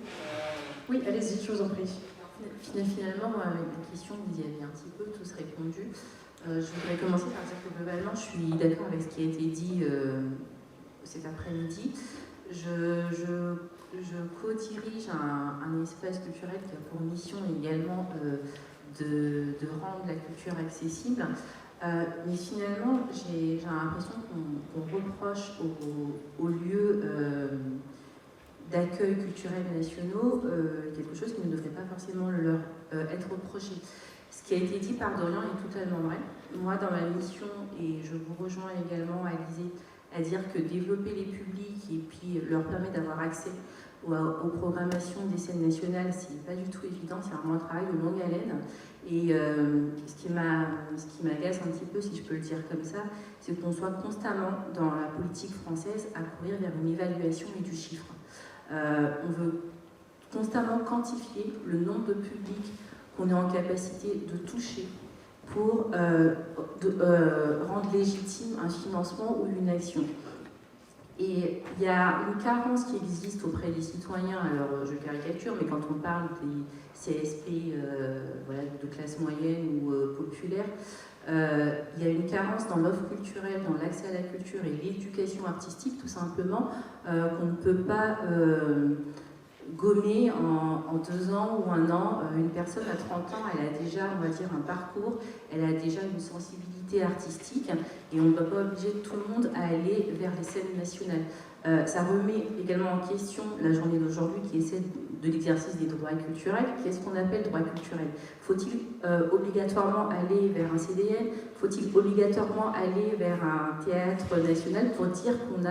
Oui, allez-y, je vous en prie. Finalement, avec les questions que vous y avez un petit peu tous répondu, je voudrais commencer par dire que globalement, je suis d'accord avec ce qui a été dit cet après-midi. Je co-dirige un espace culturel qui a pour mission également de rendre la culture accessible. Mais finalement, j'ai l'impression qu'on reproche aux lieux d'accueil culturel nationaux quelque chose qui ne devrait pas forcément leur être reproché. Ce qui a été dit par Dorian est totalement vrai. Moi, dans ma mission, et je vous rejoins également, Alizée, à dire que développer les publics et puis leur permettre d'avoir accès aux programmations des scènes nationales, c'est pas du tout évident, c'est vraiment un travail de longue haleine. Et ce qui m'agace un petit peu, si je peux le dire comme ça, c'est qu'on soit constamment dans la politique française à courir vers une évaluation et du chiffre. On veut constamment quantifier le nombre de publics qu'on est en capacité de toucher pour rendre légitime un financement ou une action. Et il y a une carence qui existe auprès des citoyens, alors je caricature, mais quand on parle des CSP de classe moyenne ou populaire, il y a une carence dans l'offre culturelle, dans l'accès à la culture et l'éducation artistique, tout simplement, qu'on ne peut pas gommer en 2 ans ou 1 an. Une personne à 30 ans, elle a déjà, on va dire, un parcours, elle a déjà une sensibilité artistique, et on ne va pas obliger tout le monde à aller vers les scènes nationales. Ça remet également en question la journée d'aujourd'hui qui est celle de l'exercice des droits culturels. Qu'est-ce qu'on appelle droit culturel? Faut-il obligatoirement aller vers un CDN? Faut-il obligatoirement aller vers un théâtre national pour dire qu'on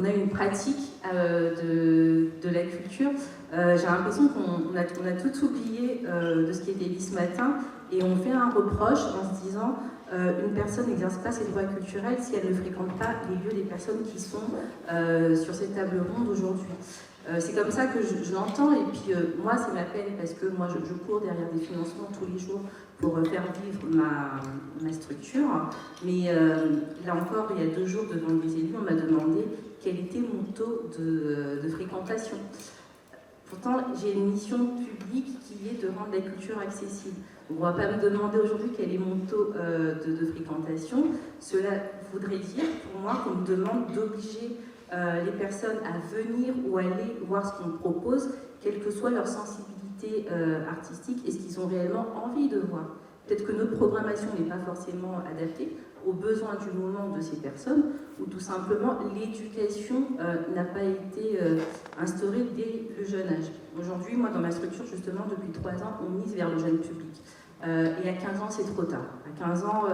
a une pratique de la culture? J'ai l'impression qu'on a tout oublié de ce qui était dit ce matin, et on fait un reproche en se disant une personne n'exerce pas ses droits culturels si elle ne fréquente pas les lieux des personnes qui sont sur ces tables rondes aujourd'hui. C'est comme ça que je l'entends, et puis moi c'est ma peine, parce que moi je cours derrière des financements tous les jours pour faire vivre ma structure, mais là encore, il y a 2 jours devant des élus, on m'a demandé quel était mon taux de fréquentation. Pourtant, j'ai une mission publique qui est de rendre la culture accessible. On ne va pas me demander aujourd'hui quel est mon taux de fréquentation. Cela voudrait dire, pour moi, qu'on me demande d'obliger les personnes à venir ou aller voir ce qu'on propose, quelle que soit leur sensibilité artistique et ce qu'ils ont réellement envie de voir. Peut-être que notre programmation n'est pas forcément adaptée aux besoins du moment de ces personnes, ou tout simplement l'éducation n'a pas été instaurée dès le jeune âge. Aujourd'hui, moi dans ma structure, justement, depuis 3 ans, on mise vers le jeune public. Et à 15 ans, c'est trop tard. À 15 ans,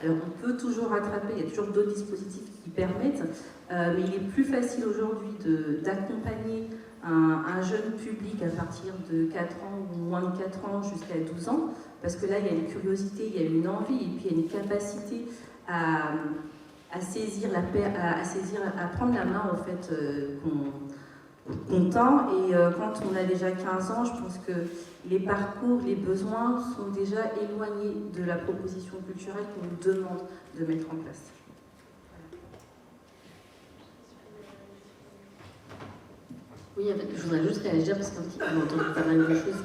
alors on peut toujours rattraper, il y a toujours d'autres dispositifs qui permettent, mais il est plus facile aujourd'hui d'accompagner un jeune public à partir de 4 ans ou moins de 4 ans jusqu'à 12 ans, parce que là, il y a une curiosité, il y a une envie, et puis il y a une capacité à saisir à prendre la main, en fait, qu'on tend. Et quand on a déjà 15 ans, je pense que les parcours, les besoins sont déjà éloignés de la proposition culturelle qu'on nous demande de mettre en place. Oui, en fait, je voudrais juste réagir parce qu'on a entendu pas mal de choses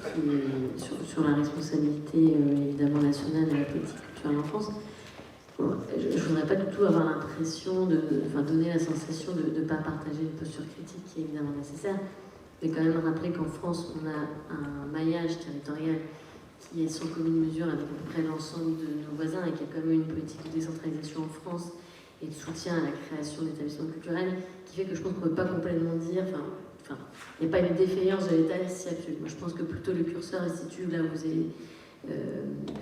sur la responsabilité évidemment nationale et la politique culturelle en France. Bon, je ne voudrais pas du tout avoir l'impression donner la sensation de ne pas partager une posture critique qui est évidemment nécessaire. vais quand même rappeler qu'en France, on a un maillage territorial qui est sans commune mesure avec à peu près l'ensemble de nos voisins et qu'il y a quand même une politique de décentralisation en France et de soutien à la création d'établissements culturels qui fait que je pense qu'on ne peut pas complètement dire, il n'y a pas une défaillance de l'État si absolue. Moi, je pense que plutôt le curseur est situé là où vous avez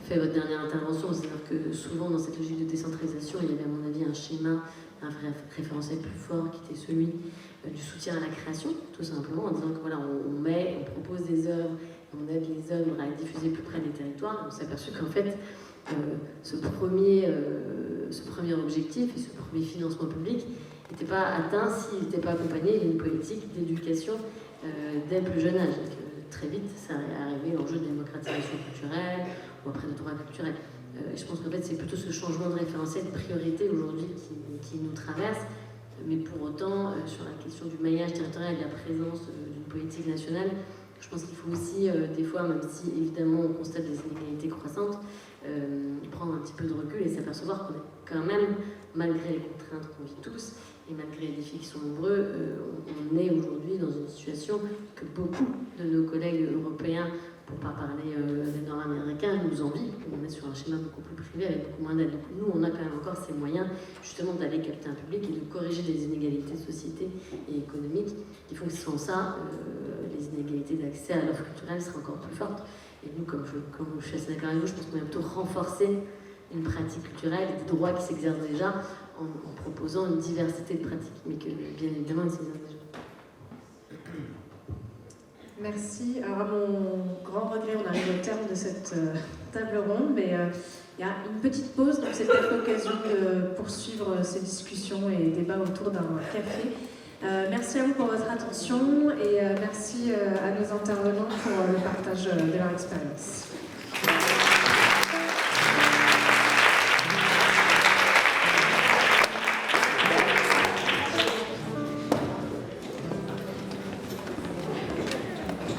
fait votre dernière intervention, c'est-à-dire que souvent dans cette logique de décentralisation, il y avait à mon avis un schéma, un référentiel plus fort qui était celui du soutien à la création, tout simplement, en disant que voilà, on propose des œuvres, on aide les œuvres à être diffusées plus près des territoires. On s'est aperçu qu'en fait, ce premier objectif et ce premier financement public n'était pas atteint s'il n'était pas accompagné d'une politique d'éducation dès le plus jeune âge. Donc, très vite, ça est arrivé l'enjeu de démocratisation culturelle ou après de droits culturels. Je pense qu'en fait, c'est plutôt ce changement de référentiel, de priorité aujourd'hui qui nous traverse. Mais pour autant, sur la question du maillage territorial et de la présence d'une politique nationale, je pense qu'il faut aussi, des fois, même si évidemment on constate des inégalités croissantes, prendre un petit peu de recul et s'apercevoir qu'on est quand même, malgré les contraintes qu'on vit tous, et malgré les défis qui sont nombreux, on est aujourd'hui dans une situation que beaucoup de nos collègues européens, pour ne pas parler des Nord-Américains, nous envient. On est sur un schéma beaucoup plus privé avec beaucoup moins d'aide. Donc nous, on a quand même encore ces moyens justement d'aller capter un public et de corriger des inégalités de société et économiques qui font que sans ça, les inégalités d'accès à l'offre culturelle seraient encore plus fortes. Et nous, comme je suis assez d'accord avec vous, je pense qu'on a plutôt renforcer une pratique culturelle et des droits qui s'exercent déjà en proposant une diversité de pratiques, mais que bien évidemment, ils s'exercent déjà. Merci. Alors, à mon grand regret, on arrive au terme de cette table ronde, mais il y a une petite pause, donc c'est peut-être l'occasion de poursuivre ces discussions et débats autour d'un café. Merci à vous pour votre attention et merci à nos intervenants pour le partage de leur expérience.